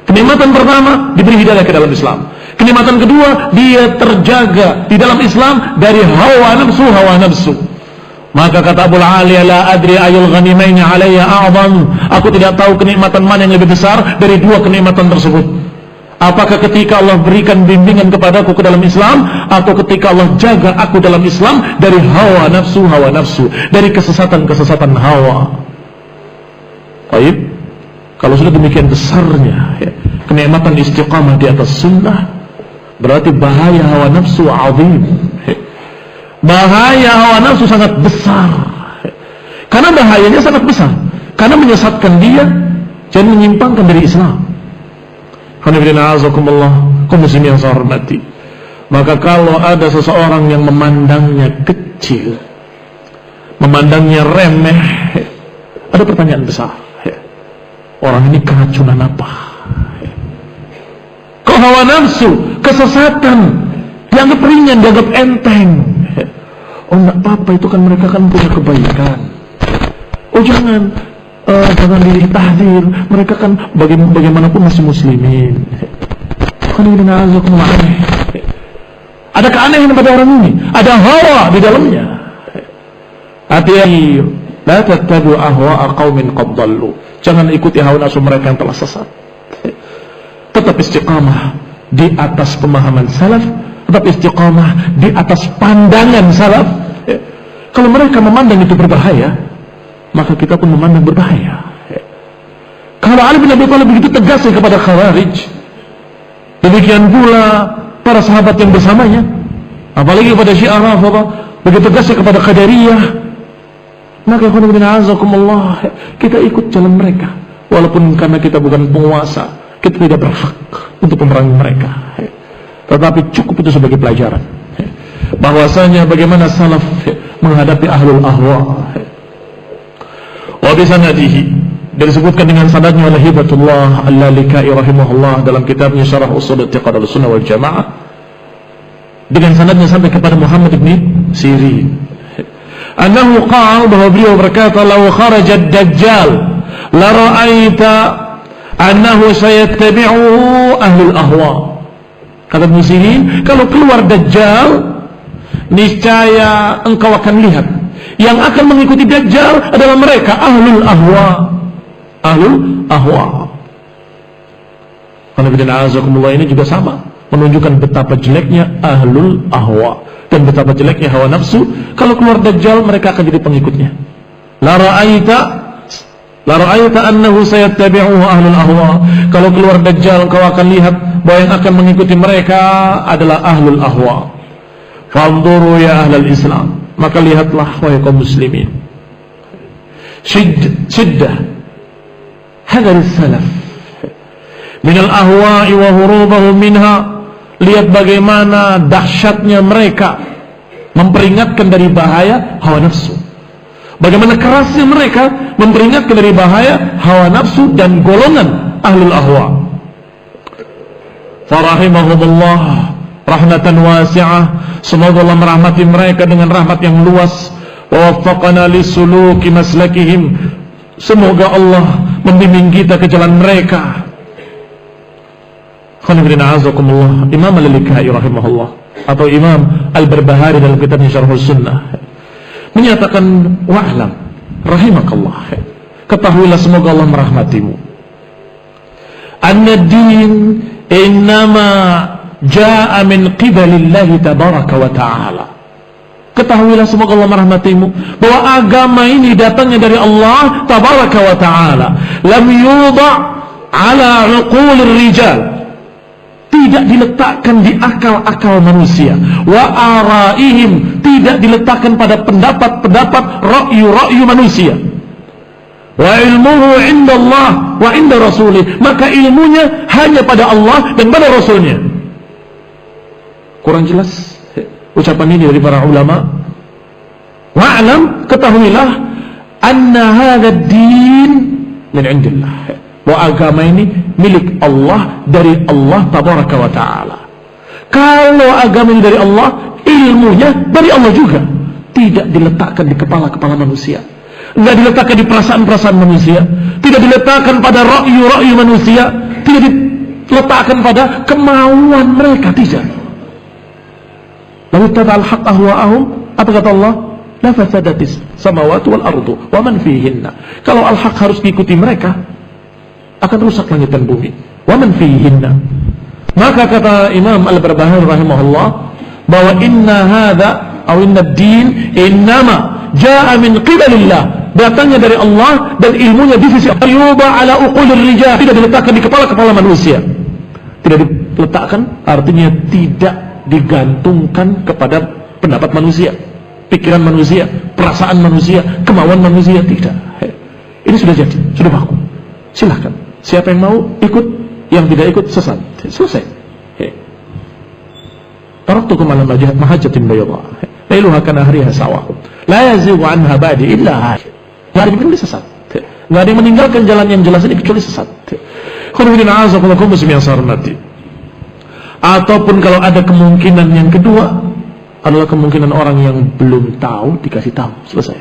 Kenikmatan pertama, diberi hidayah ke dalam Islam. Kenikmatan kedua, dia terjaga di dalam Islam dari hawa nafsu. Maka kata Abu Aliya, la adri ayul ghanimaini alayya a'zam. Aku tidak tahu kenikmatan mana yang lebih besar dari dua kenikmatan tersebut. Apakah ketika Allah berikan bimbingan kepadaku ke dalam Islam, atau ketika Allah jaga aku dalam Islam dari hawa nafsu, dari kesesatan hawa. Baik, kalau sudah demikian besarnya kenikmatan istiqamah di atas sunnah, berarti bahaya hawa nafsu azim. Bahaya hawa nafsu sangat besar. Karena bahayanya sangat besar. Karena menyesatkan dia dan menyimpangkan dari Islam. Kaum muslimin yang saya hormati. Maka kalau ada seseorang yang memandangnya kecil, memandangnya remeh, ada pertanyaan besar. Orang ini keracunan apa? Kok hawa nafsu, kesesatan dianggap ringan, dianggap enteng. Oh enggak apa-apa, itu kan mereka kan punya kebaikan. Oh jangan ditahdir, mereka kan bagaimanapun masih muslimin. Ada keanehan pada orang ini, ada hawa di dalamnya. Hati-hati, la tattabi'u ahwa'a qaumin qad dhallu. Jangan ikuti hawa nafsu mereka yang telah sesat. Tetap istiqamah di atas pemahaman salaf, tetap istiqamah di atas pandangan salaf. Kalau mereka memandang itu berbahaya, maka kita pun memandang berbahaya. Kalau Ali bin Abi Thalib begitu tegas kepada Khawarij, demikian pula para sahabat yang bersamanya, apalagi kepada Syiah Rafidhah, begitu tegas kepada Qadariyah, maka kita ikut jalan mereka. Walaupun karena kita bukan penguasa, kita tidak berhak untuk memerangi mereka. Tetapi cukup itu sebagai pelajaran bahwasanya bagaimana salaf menghadapi ahlul ahwa. Wa bisanadihi, disebutkan dengan sanadnya oleh Hibatullah Al-Lalikai rahimahullah dalam kitabnya Syarah Ushul I'tiqad Ahlussunnah wal Jamaah, dengan sanadnya sampai kepada Muhammad bin Sirin, annahu qala, bahwa beliau berkata, law kharaja ad-dajjal la ra'aita annahu sayattabi'u ahlul ahwa. Kata Ibnu Sirin, kalau keluar Dajjal, niscaya engkau akan lihat yang akan mengikuti Dajjal adalah mereka ahlul ahwa. Ahlul ahwa. Ini juga sama, menunjukkan betapa jeleknya ahlul ahwa dan betapa jeleknya hawa nafsu. Kalau keluar Dajjal, mereka akan jadi pengikutnya. La ra'aita annahu sayattabi'uhu ahlul ahwa. Kalau keluar Dajjal, kau akan lihat bahwa yang akan mengikuti mereka adalah ahlul ahwa. Fanzuru ya ahlal Islam, maka lihatlah wahai kaum muslimin, shiddah hadar salaf min al-ahwa'i wa hurubahum minha. Lihat bagaimana dahsyatnya mereka memperingatkan dari bahaya hawa nafsu, bagaimana kerasnya mereka memperingatkan dari bahaya hawa nafsu dan golongan ahlul ahwa. Farahimahumullah rahmatan wasi'ah, semoga Allah merahmati mereka dengan rahmat yang luas. Wa waffaqana lisuluki maslakihim, semoga Allah membimbing kita ke jalan mereka. Imam Al-Lalikai rahimahullah atau Imam Al-Barbahari dalam kitabnya Syarh Sunnah menyatakan, wa'lam rahimakallah, ketahuilah semoga Allah merahmatimu, anna din innama jaa min qibalillahi tabaraka wa ta'ala. Ketahuilah semoga Allah merahmatimu bahwa agama ini datangnya dari Allah tabaraka wa ta'ala. Lam yuda' ala uqulir rijal, tidak diletakkan di akal-akal manusia. Wa araihim, tidak diletakkan pada pendapat-pendapat ra'yu-ra'yu manusia. Wa ilmuhu indallah wa inda rasulih, maka ilmunya hanya pada Allah dan pada Rasulnya. Kurang jelas ucapan ini dari para ulama. Wa'lam, ketahuilah, anna hadha ad-din min indillah, bahwa agama ini milik Allah, dari Allah tabaraka wa ta'ala. Kalau agama ini dari Allah, ilmunya dari Allah juga. Tidak diletakkan di kepala-kepala manusia, tidak diletakkan di perasaan-perasaan manusia, tidak diletakkan pada ra'yu-ra'yu manusia, tidak diletakkan pada kemauan mereka, tidak. Lalu tata'al haqq ahwa'ahum, apa kata Allah? La fasadatis samawati wal ardu wa man fihinna. Kalau al-haq harus diikuti mereka, akan rusak langit dan bumi. Wa man fihinna. Maka kata Imam Al-Barbahari rahimahullah bahwa inna hadza aw inna ad-din innama jaa min qibalillah, datangnya dari Allah dan ilmunya di sisi Allah. Yuba ala uqulir rijal, tidak diletakkan di kepala-kepala manusia. Tidak diletakkan artinya tidak digantungkan kepada pendapat manusia, pikiran manusia, perasaan manusia, kemauan manusia, tidak. Ini sudah jadi, sudah baku. Silahkan, siapa yang mau ikut, yang tidak ikut sesat. Selesai. Taraktukum ala mahajjatin bayadha lailuha kanahariha sawa la yazighu anha ba'di illa halik. Enggak ada yang kecuali sesat. Enggak ada yang meninggalkan jalan yang jelas ini kecuali sesat. Khairuddin a'azakumullah muslim yang sarmati. Ataupun kalau ada kemungkinan yang kedua adalah kemungkinan orang yang belum tahu dikasih tahu, selesai.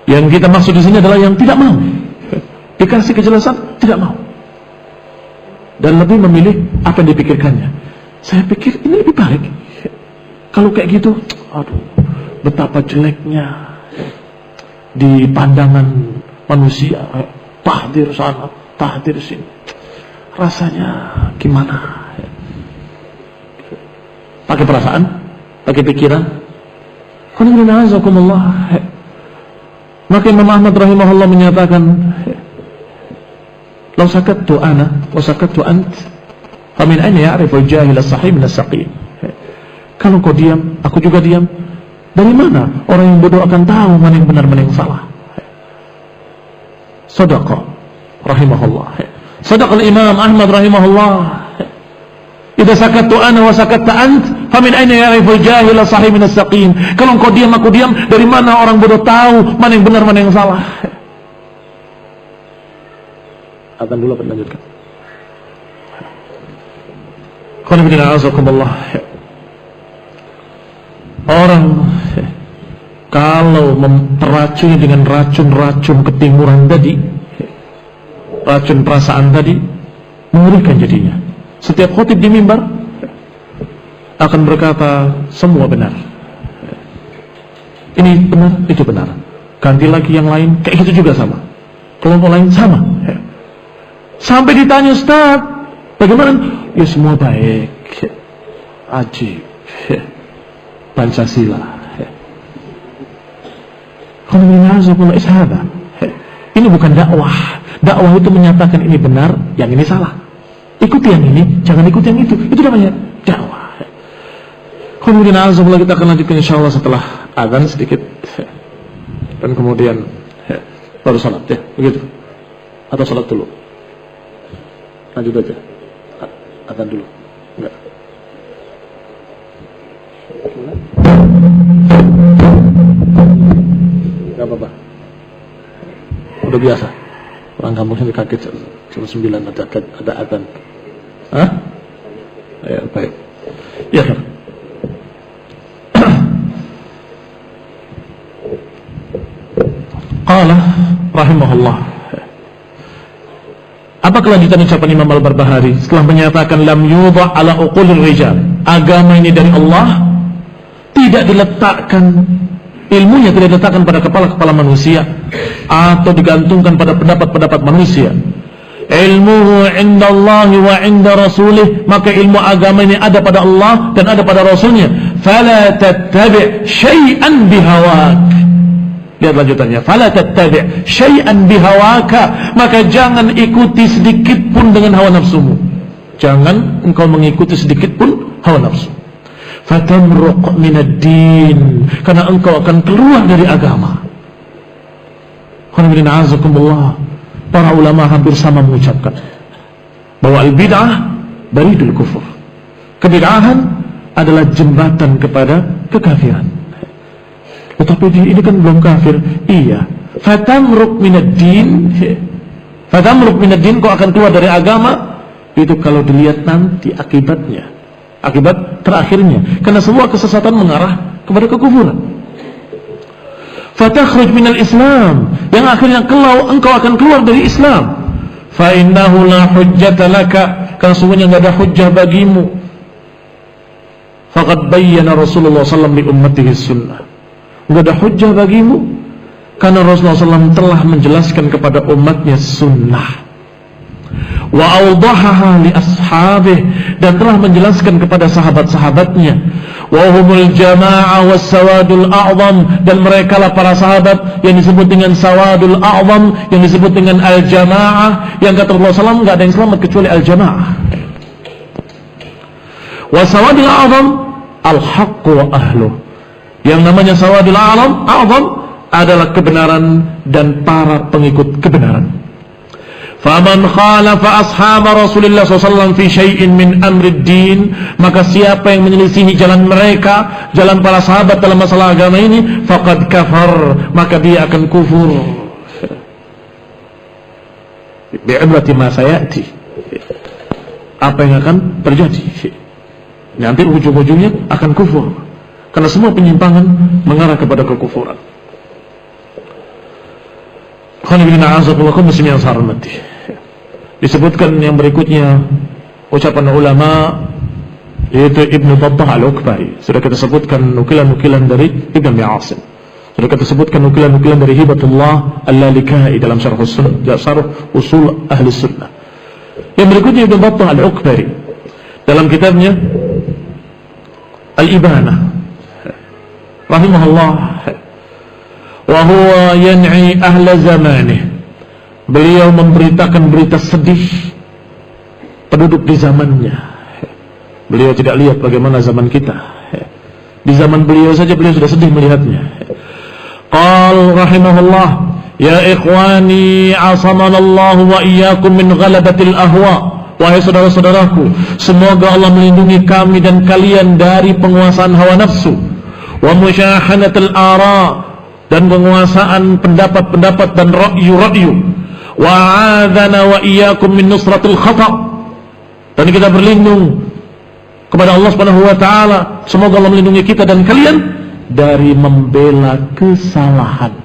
Yang kita maksud di sini adalah yang tidak mau dikasih kejelasan, tidak mau, dan lebih memilih apa yang dipikirkannya. Saya pikir ini lebih baik. Kalau kayak gitu, aduh, betapa jeleknya di pandangan manusia. Tahdir sana, tahdir sini, rasanya gimana? Pakai perasaan, pakai pikiran. Maka Imam Ahmad rahimahullah menyatakan, "Lau sakattu ana wa sakattu ant, famin aina ya'rifu al-jahil as-sahih min as-saqim." Kalau kau diam, aku juga diam. Dari mana orang yang bodoh akan tahu mana yang benar, mana yang salah? Sadaqa rahimahullah. Sadaqa al-Imam Ahmad rahimahullah. Idza sakattu ana wa sakatta ant, famin aina ya'rifu al-jahil as-sahih min as-saqim. Kalau kau diam, aku diam. Dari mana orang bodoh tahu mana yang benar, mana yang salah? Akan dulu lanjutkan. Orang kalau teracuni dengan racun-racun ketimuran tadi, racun perasaan tadi, mengerikan jadinya. Setiap khotib di mimbar akan berkata semua benar, ini benar, itu benar. Ganti lagi yang lain, kayak gitu juga sama. Kelompok lain sama. Sampai ditanya, Ustaz, bagaimana? Ya semua baik, ajib, Pancasila. Ini bukan dakwah. Dakwah itu menyatakan ini benar, yang ini salah. Ikuti yang ini, jangan ikuti yang itu. Itu namanya dakwah. Kemudian kita akan lanjutkan insyaallah setelah azan sedikit, dan kemudian baru salat, ya begitu. Atau salat dulu, lanjut aja azan dulu, enggak? Enggak apa-apa, udah biasa. Orang kampung sini kaget jam 9 ada azan. Hah? Ya, baik. Ya, kan? Qala rahimahullah. Apa kelanjutan ucapan Imam Al-Barbahari setelah menyatakan lam yudha ala uqulir rijal, agama ini dari Allah, tidak diletakkan, ilmunya tidak diletakkan pada kepala-kepala manusia atau digantungkan pada pendapat-pendapat manusia. Ilmuhu indallahi wa inda rasulih, maka ilmu agama ini ada pada Allah dan ada pada Rasulnya. Fala tattabi' syai'an bihawak. Lihat lanjutannya, fala tattabi' syai'an bihawaka, maka jangan ikuti sedikit pun dengan hawa nafsumu. Jangan engkau mengikuti sedikit pun hawa nafsu. Fatamruq minad din, karena engkau akan keluar dari agama. Para ulama hampir sama mengucapkan bahwa al-bid'ah baridul kufur. Kebid'ahan adalah jembatan kepada kekafiran. Tetapi ini kan belum kafir. Iya. Fatamruq minad din. Fatamruq minad din, kau akan keluar dari agama. Itu kalau dilihat nanti akibatnya, Akibat terakhirnya, karena semua kesesatan mengarah kepada kekufuran. Fatakhruj minal Islam, yang akhirnya engkau akan keluar dari Islam. Fa innahu la hujjata laka, karena sungguhnya enggak ada hujjah bagimu. Faqad bayyana Rasulullah sallallahu alaihi wasallam li ummatihi sunnah. Enggak ada hujjah bagimu karena Rasulullah SAW telah menjelaskan kepada umatnya sunnah. Wa awdahaha li ashabih, dan telah menjelaskan kepada sahabat-sahabatnya. Wa humul jama'ah was sawadul a'zam, dan mereka lah para sahabat yang disebut dengan sawadul a'zam, yang disebut dengan al-jama'ah, yang kata Rasulullah SAW enggak ada yang selamat kecuali al-jama'ah. Wa sawadul a'zam al-haqq wa ahluh, yang namanya sawadul a'zam adalah kebenaran dan para pengikut kebenaran. Faman khalafa ashab Rasulullah SAW fi syai'in min amrid din, maka siapa yang menyelisihi jalan mereka, jalan para sahabat dalam masalah agama ini, faqad kafar, maka dia akan kufur. Bi'ibrati ma sayati, apa yang akan terjadi nanti ujung-ujungnya akan kufur, karena semua penyimpangan mengarah kepada kekufuran. Disebutkan yang berikutnya ucapan ulama, yaitu Ibnu Battah Al-Ukbari. Sudah kita sebutkan nukilan-nukilan dari Ibn Asim. Sudah kita sebutkan nukilan-nukilan dari Hibatullah Al-Lalikai dalam Syarh Usul Ahli Sunnah. Yang berikutnya Ibnu Battah Al-Ukbari dalam kitabnya Al-Ibanah rahimahullah, wa huwa yan'i ahla zamanih, beliau memberitakan berita sedih penduduk di zamannya. Beliau tidak lihat bagaimana zaman kita. Di zaman beliau saja beliau sudah sedih melihatnya. Qal rahimahullah, ya ikhwani asamanallahu wa iyyakum min ghalabatil ahwa. Wahai saudara-saudaraku, semoga Allah melindungi kami dan kalian dari penguasaan hawa nafsu, wa musyahanatil ara, dan penguasaan pendapat-pendapat dan ra'yu-ra'yu, wa a'adzana wa iyyakum min nusratil khata', dan kita berlindung kepada Allah Subhanahu wa taala, semoga Allah melindungi kita dan kalian dari membela kesalahan.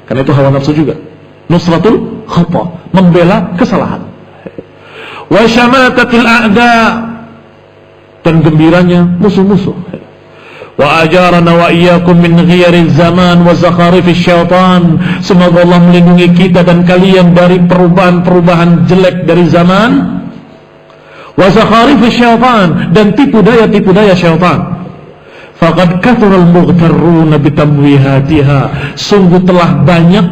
Karena itu hawa nafsu juga, nusratul khata', membela kesalahan. Wa syamatatil a'da, dan gembiranya musuh-musuh. Wa ajarana wa iyyakum min ghiyariz zaman wa zakharifish syaitan, semoga Allah melindungi kita dan kalian dari perubahan-perubahan jelek dari zaman, wa zakharifish syaitan, dan tipu daya syaitan. Faqad kathural mughtarruna bitamwihatiha, sungguh telah banyak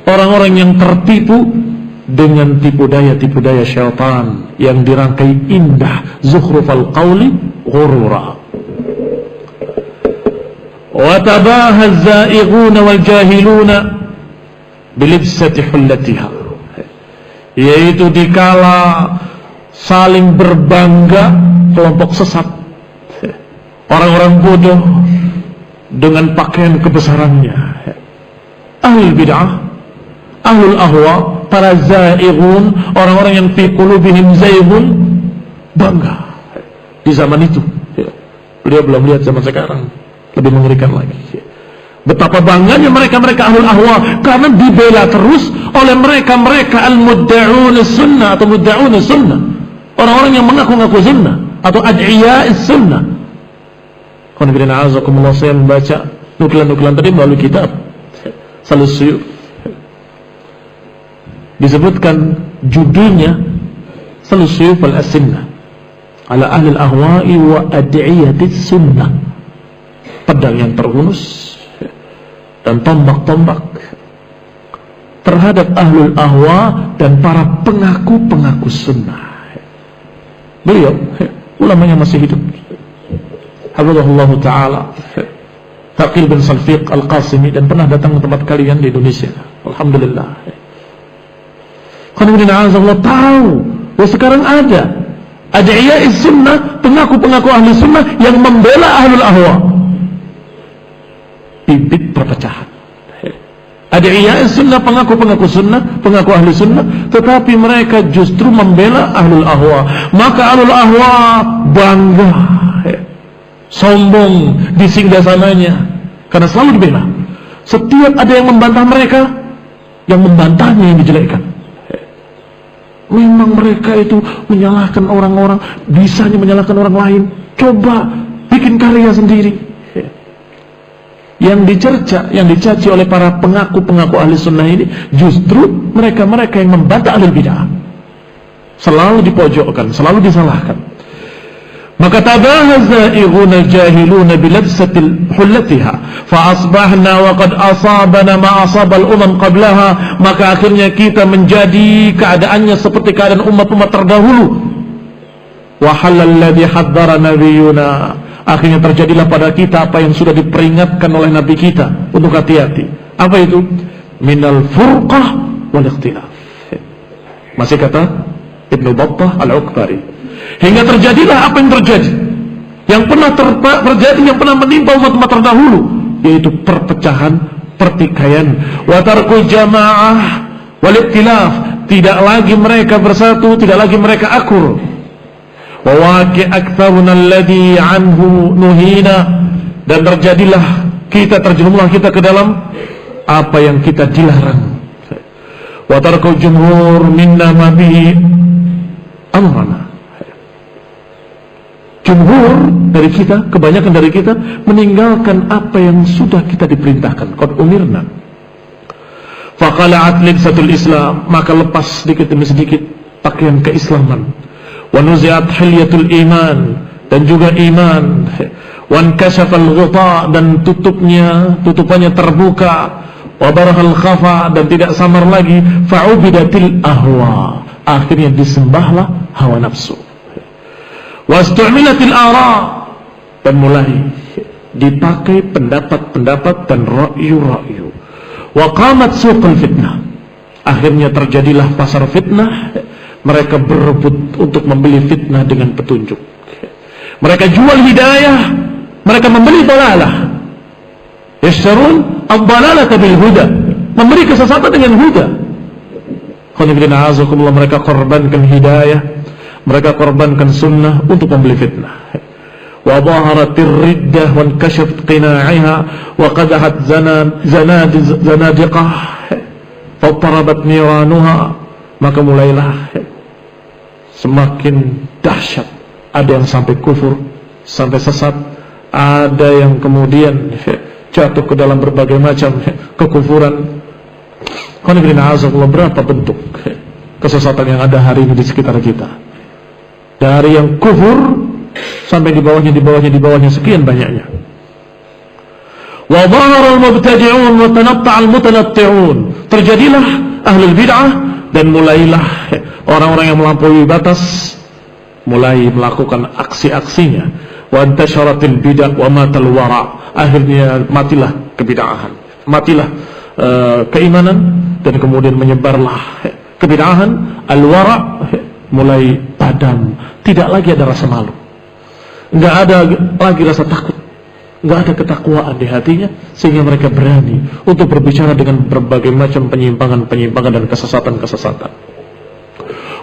orang-orang yang tertipu dengan tipu daya syaitan yang dirangkai indah, zukhrufal qawli ghurura. Wa tabaha az-za'ighuna wal jahiluna bilibsati hullatiha, yaitu dikala saling berbangga kelompok sesat, orang-orang bodoh dengan pakaian kebesarannya. Ahlul bid'ah, ahlul ahwa, para za'ighun, orang-orang yang fi qulubihim zaighun, bangga di zaman itu. Beliau belum lihat zaman sekarang, lebih mengerikan lagi. Betapa bangganya mereka ahlul ahwa, karena dibela terus oleh mereka al-mudda'un sunnah atau mudda'un sunnah, orang-orang yang mengaku-ngaku sunnah atau ad'iya'is sunnah. Saya membaca nukilan-nukilan tadi melalui kitab Salus Suyuh. Disebutkan judulnya Salus Suyuh al-Asinnah ala ahli al-ahwa'i wa ad'iyatis sunnah, pedang yang terhunus dan tombak-tombak terhadap ahlul ahwa dan para pengaku-pengaku sunnah. Beliau ulamanya masih hidup, hafizahullah ta'ala, Taqil bin Salfiq Al-Qasimi, dan pernah datang ke tempat kalian di Indonesia. Alhamdulillah. Kemudian Allah tahu bahwa sekarang ada ad'iya'is sunnah, pengaku-pengaku ahli sunnah yang membela ahlul ahwa. Bibit perpecahan. Ad'iyah sunnah, pengaku sunnah, pengaku ahli sunnah, tetapi mereka justru membela ahlul ahwa. Maka ahlul ahwa bangga, sombong di singgasananya, karena selalu dibela. Setiap ada yang membantah mereka, yang membantahnya yang dijelekkan. Memang mereka itu menyalahkan orang-orang, bisanya menyalahkan orang lain. Coba bikin karya sendiri. Yang dicerca, yang dicaci oleh para pengaku ahli sunnah ini justru mereka-mereka yang membantah ahli bid'ah. Selalu dipojokkan, selalu disalahkan. Maka tabahaza ighuna jahiluna bilabsatil hullatiha fa asbahna wa qad asabana ma asabal umam qablaha. Maka akhirnya kita menjadi keadaannya seperti keadaan umat-umat terdahulu. Wa halal ladzi hadzara nabiyuna, akhirnya terjadilah pada kita apa yang sudah diperingatkan oleh nabi kita untuk hati-hati. Apa itu? Minal furqah wal ikhtilaf. Masih kata Ibnu Battah Al-Uqbari, hingga terjadilah apa yang terjadi, yang pernah terjadi, yang pernah menimpa umat-umat terdahulu, yaitu perpecahan, pertikaian, wa tarku jamaah wal ikhtilaf. Tidak lagi mereka bersatu, tidak lagi mereka akur. Wa waqi' aktsaruna alladhi anhu nuhina, dan terjadilah terjerumuslah kita ke dalam apa yang kita dilarang. Wa tarku jumhur minna ma bihi amrana. Jumhur dari kita, kebanyakan dari kita meninggalkan apa yang sudah kita diperintahkan. Qad umirna. Faqala'at libsatul Islam, maka lepas sedikit demi sedikit pakaian keislaman. Wa nuzi'at hilyatul iman, dan juga iman. Wa ankashafal ghita, dan tutupannya terbuka. Wa barahal khafa, dan tidak samar lagi. Fa'ubidatil ahwa, akhirnya disembahlah hawa nafsu. Wastu'milatil ara, dan mulai dipakai pendapat-pendapat dan ra'yu-ra'yu. Wa qamat suqul fitnah, akhirnya terjadilah pasar fitnah. Mereka berebut untuk membeli fitnah dengan petunjuk. Mereka jual hidayah, mereka membeli dalalah. Yashtarun ad-dalalata bil huda, memberi kesesatan dengan huda. Mereka korbankan hidayah, mereka korbankan sunnah untuk membeli fitnah. Wa dhaharatir riddah wa kashafat qina'iha wa qadahat zanadiqah fa tarabat niranuha. Maka mulailah semakin dahsyat. Ada yang sampai kufur, sampai sesat. Ada yang kemudian jatuh ke dalam berbagai macam kekufuran. Berapa bentuk kesesatan yang ada hari ini di sekitar kita. Dari yang kufur sampai di bawahnya sekian banyaknya. Wa dhahara al-mubtadi'un wa tanatta'a al-mutanatti'un. Terjadilah ahlul bid'ah, dan mulailah orang-orang yang melampaui batas mulai melakukan aksi-aksinya. Wa antasharatil bid'ah wa matal wara'. Akhirnya matilah kebid'ahan, matilah keimanan, dan kemudian menyebarlah kebid'ahan. Al-wara' mulai padam, tidak lagi ada rasa malu, enggak ada lagi rasa takut, enggak ada ketakwaan di hatinya, sehingga mereka berani untuk berbicara dengan berbagai macam penyimpangan dan kesesatan-kesesatan.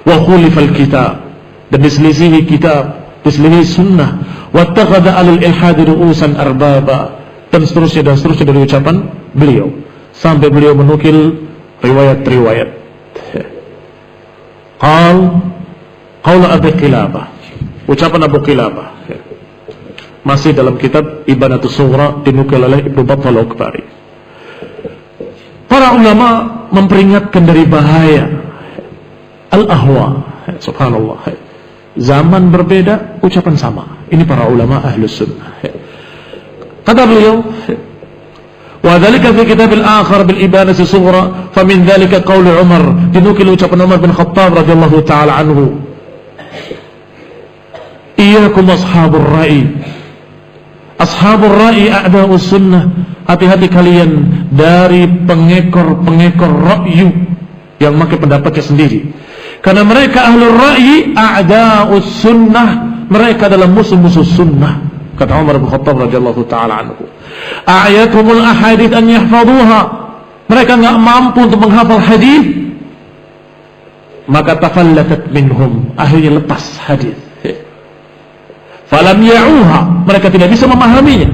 Wa khulifal kitab, dan diselisihi kitab, diselisihi sunnah. Wattakhadha alul ilhadi ru'usan arbaba, dan seterusnya dari ucapan beliau, sampai beliau menukil riwayat-riwayat. Qaul Abu Qilabah, ucapan Abu Qilabah, masih dalam kitab Ibanatus Sughra, dinukil oleh Ibnu Battah Al-Uqbari. Para ulama memperingatkan dari bahaya al-ahwa. Subhanallah, zaman berbeda, ucapan sama. Ini para ulama Ahlus Sunnah. Kata beliau, wa dzalika fi kitab al-akhar bil Ibanatus Sughra, fa min dzalika qaul Umar, dinukil ucapan Umar bin Khattab radhiyallahu taala anhu, iyyakum ashabur ra'i. Ashabur ra'i a'da'us sunnah. Hati-hati kalian dari pengekor-pengekor ra'yu yang pakai pendapatnya sendiri. Karena mereka ahlul ra'i a'da'us sunnah, mereka adalah musuh-musuh sunnah. Kata Umar bin Khattab radhiyallahu taala anhu, a'yatumul ahadits an yahfazuha. mereka nggak mampu untuk menghafal hadis, maka tafallatat minhum, akhirnya lepas hadis. Falam ya'uha, mereka tidak bisa memahaminya.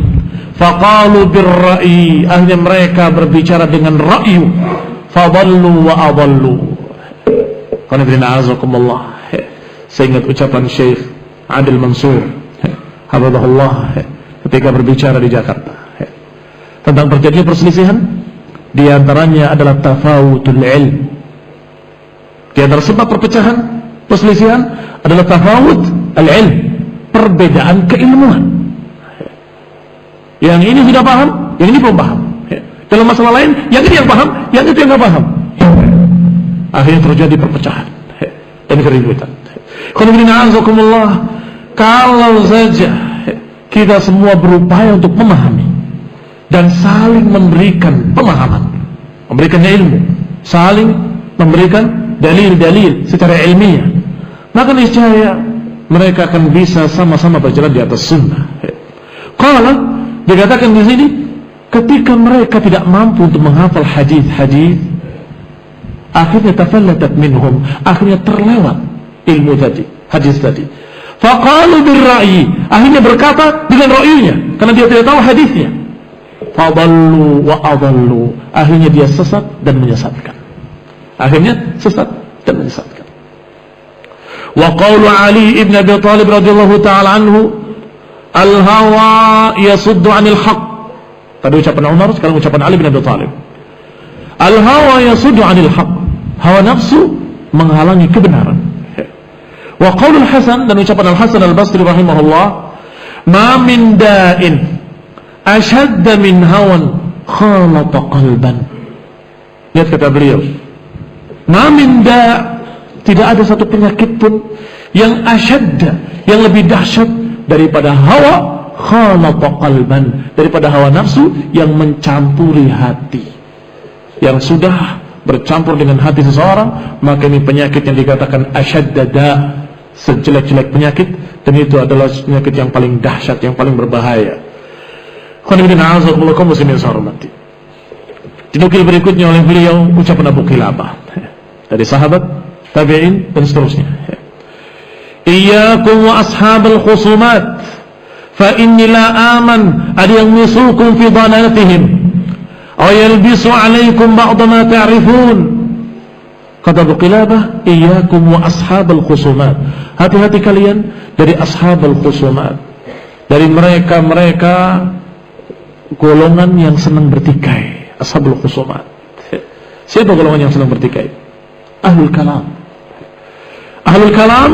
Faqalu birra'i, akhirnya mereka berbicara dengan ra'yu. Fadallu wa adallu. Qanibina azakumullah. Saya ingat ucapan Syekh Adil Mansur, hafizahullah, ketika berbicara di Jakarta tentang terjadinya perselisihan. Di antaranya adalah tafawutul ilm. Di antara sebab perpecahan, perselisihan adalah tafawut al-ilm, perbedaan keilmuan. Yang ini sudah paham, yang ini belum paham. Dalam masalah lain, yang ini yang paham, yang itu yang nggak paham. Akhirnya terjadi perpecahan dan keributan. Kalau saja kita semua berupaya untuk memahami dan saling memberikan pemahaman, memberikannya ilmu, saling memberikan dalil-dalil secara ilmiah, maka niscaya mereka akan bisa sama-sama berjalan di atas sunnah. Kalau dikatakan di sini, ketika mereka tidak mampu untuk menghafal hadis-hadis, akhirnya tafallatat minhum, akhirnya terlewat ilmu tadi, hadis tadi. Faqalu birra'i, akhirnya berkata dengan ra'yunya, karena dia tidak tahu hadisnya. Fadallu wa adallu, akhirnya dia sesat dan menyesatkan. Akhirnya sesat dan menyesatkan. Wa qawlu Ali ibn Abi Talib radhiyallahu ta'ala anhu, al-hawa yasuddu 'anil haqq. Tadi ucapan Umar, sekarang ucapan Ali bin Abi Talib. Al-hawa yasuddu 'anil haqq. Hawa nafsu menghalangi kebenaran. Wa qaulul Hasan, dan ucapan Al-Hasan Al-Basri rahimahullah, ma min da'in ashadda min hawan khalata qalban. Lihat kata beliau, ma min da', tidak ada satu penyakit pun yang asyadda, yang lebih dahsyat daripada hawa khalata qalban, daripada hawa nafsu yang mencampuri hati. Yang sudah bercampur dengan hati seseorang, maka ini penyakit yang dikatakan asyadda da', sejelek-jelek penyakit, dan itu adalah penyakit yang paling dahsyat, yang paling berbahaya. Dinukil berikutnya oleh beliau ucapan Abu Qilabah dari sahabat, tabi'in, dan seterusnya. Iyyakum wa ashabal khusumat, fa inni la aman ad yamisukum fi dhalalatihim aw yalbisu alaikum ba'da ma ta'rifun. Kata Abu Qilabah, iyyakum wa ashabal khusumat, hati-hati kalian dari ashabal khusumat, dari mereka-mereka golongan yang senang bertikai. Ashabul khusumat, siapa golongan yang senang bertikai? Ahlul kalam. Ahlul kalam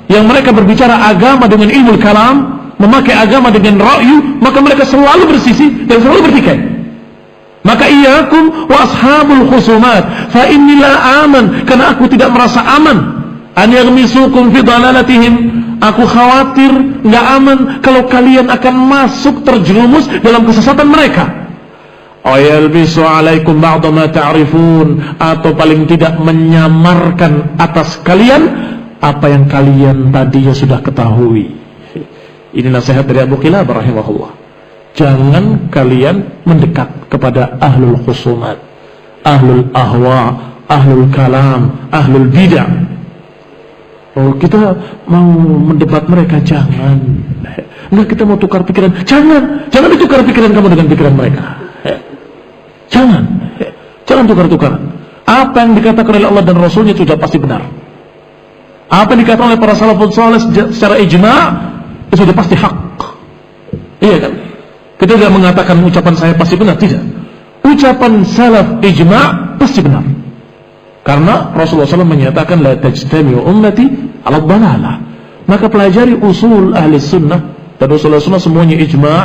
yang mereka berbicara agama dengan ilmu kalam, memakai agama dengan ra'yu, maka mereka selalu bersisi dan selalu bertikai. Maka iyyakum wa ashabul khusumat, fa inni la aman, karena aku tidak merasa aman, an yaghmisukum fi dhalalatihim, aku khawatir enggak aman kalau kalian akan masuk terjerumus dalam kesesatan mereka. Ayalbisu alaikum ba'da ma ta'rifun, atau paling tidak menyamarkan atas kalian apa yang kalian tadinya sudah ketahui. Ini nasihat dari Abu Qilabah rahimahullah. Jangan kalian mendekat kepada ahlul khusumat, ahlul ahwa, ahlul kalam, ahlul bid'ah. Oh, kita mau mendebat mereka, jangan. Enggak, kita mau tukar pikiran, jangan ditukar pikiran kamu dengan pikiran mereka. Jangan tukar-tukaran. Apa yang dikatakan oleh Allah dan Rasulnya sudah pasti benar. Apa yang dikatakan oleh para salafun saleh secara ijma' itu sudah pasti hak. Iya kan? Kita tidak mengatakan ucapan saya pasti benar, tidak. Ucapan salaf ijma' pasti benar. Karena Rasulullah SAW menyatakan la tajtami'u ummati 'ala dhalalah. Maka pelajari usul ahli sunnah, dan Rasulullah SAW semuanya ijma'.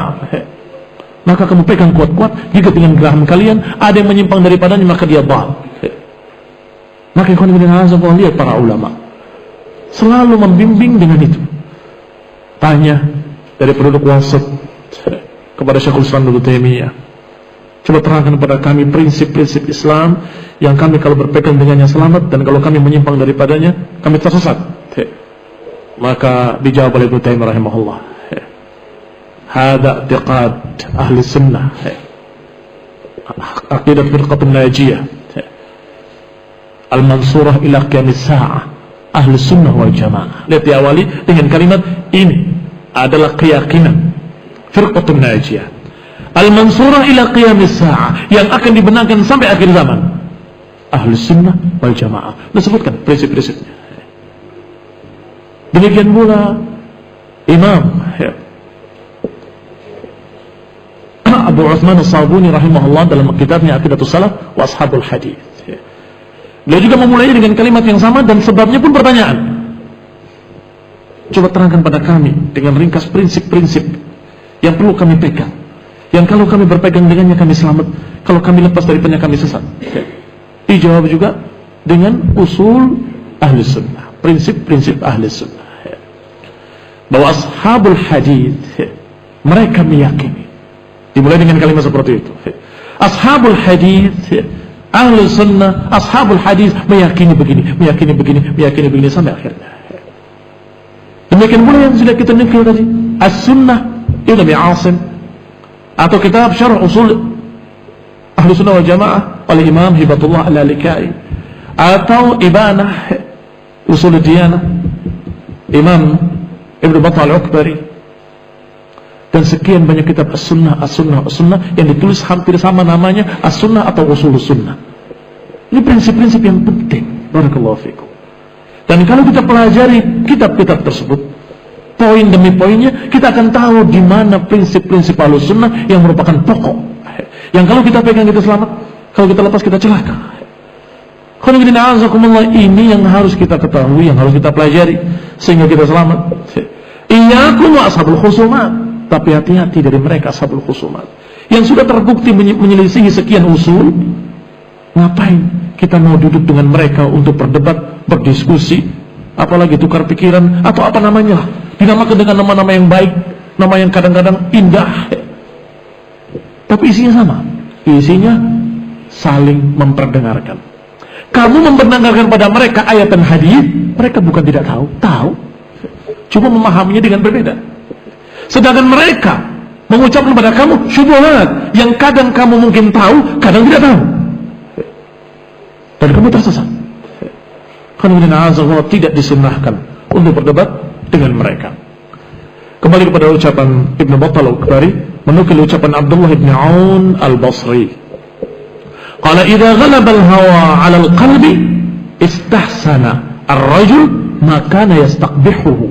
Maka kamu pegang kuat-kuat, jika dengan gerahan kalian ada yang menyimpang daripadanya, maka dia dhal. Maka ikhwan fillah, lihat para ulama selalu membimbing dengan itu. Tanya dari penduduk Wasat kepada Syekhul Islam Ibnu Taimiyah, coba terangkan kepada kami prinsip-prinsip Islam yang kami kalau berpegang dengannya selamat, dan kalau kami menyimpang daripadanya kami tersesat. Maka dijawab oleh Ibnu Taimiyah rahimahullah, hada i'tiqad ahli sunnah, aqidah firqatun najiyah al-mansurah ila qiyamis sa'ah, ahli sunnah wal jamaah. Lihat diawali dengan kalimat ini adalah keyakinan firqatun najiyah al-mansurah ila qiyamis sa'ah, yang akan dibenarkan sampai akhir zaman, ahli sunnah wal jamaah. Disebutkan prinsip-prinsipnya. Demikian pula Imam Abu Uthman As-Sabuni rahimahullah dalam kitabnya Aqidatus Salaf wa Ashabul Hadits. Beliau juga memulainya dengan kalimat yang sama dan sebabnya pun pertanyaan. Coba terangkan pada kami dengan ringkas prinsip-prinsip yang perlu kami pegang, yang kalau kami berpegang dengannya kami selamat, kalau kami lepas daripadanya kami sesat. Dijawab juga dengan usul ahli sunnah, prinsip-prinsip ahli sunnah, bahwa ashabul hadits mereka meyakini. Dimulai dengan kalimat seperti itu. Ashabul hadits, ahli sunnah, ashabul hadits meyakini begini, meyakini begini, meyakini begini sampai akhirnya. Demikian pula yang sudah kita nukil tadi, As-Sunnah Ibn Abi Asim atau kitab Syarh Usul Ahli Sunnah wal Jamaah oleh Imam Hibatullah Al-Lalikai, atau Ibanah Usul Diyanah Imam Ibn Battal Al-Ukbari, dan sekian banyak kitab As-Sunnah, As-Sunnah, As-Sunnah yang ditulis hampir sama namanya, As-Sunnah atau Usul Sunnah. Ini prinsip-prinsip yang penting. Barakallahu fikum. Dan kalau kita pelajari kitab-kitab tersebut, poin demi poinnya, kita akan tahu di mana prinsip-prinsip Ahlussunnah yang merupakan pokok. Yang kalau kita pegang kita selamat, kalau kita lepas kita celaka. Ini yang harus kita ketahui, yang harus kita pelajari sehingga kita selamat. Iyyakum wa ashabul khusumat. Tapi hati-hati dari mereka ashabul khusumat yang sudah terbukti menyelisihi sekian usul. Ngapain kita mau duduk dengan mereka untuk berdebat, berdiskusi, apalagi tukar pikiran atau apa namanya lah, dinamakan dengan nama-nama yang baik, nama yang kadang-kadang indah, tapi isinya sama. Isinya saling memperdengarkan. Kamu memperdengarkan pada mereka ayat dan hadis, mereka bukan tidak tahu, cuma memahaminya dengan berbeda. Sedangkan mereka mengucapkan kepada kamu syubhat yang kadang kamu mungkin tahu, kadang tidak tahu, dan kamu tersesat. Karena tidak disunnahkan untuk berdebat dengan mereka. Kembali kepada ucapan Ibn Battal Al-Ukbari, menukil ucapan Abdullah ibn Aun Al-Basri. Qala idza ghalaba al-hawa 'ala al-qalbi istahsana ar-rajul ma kana yastaqbihuhu.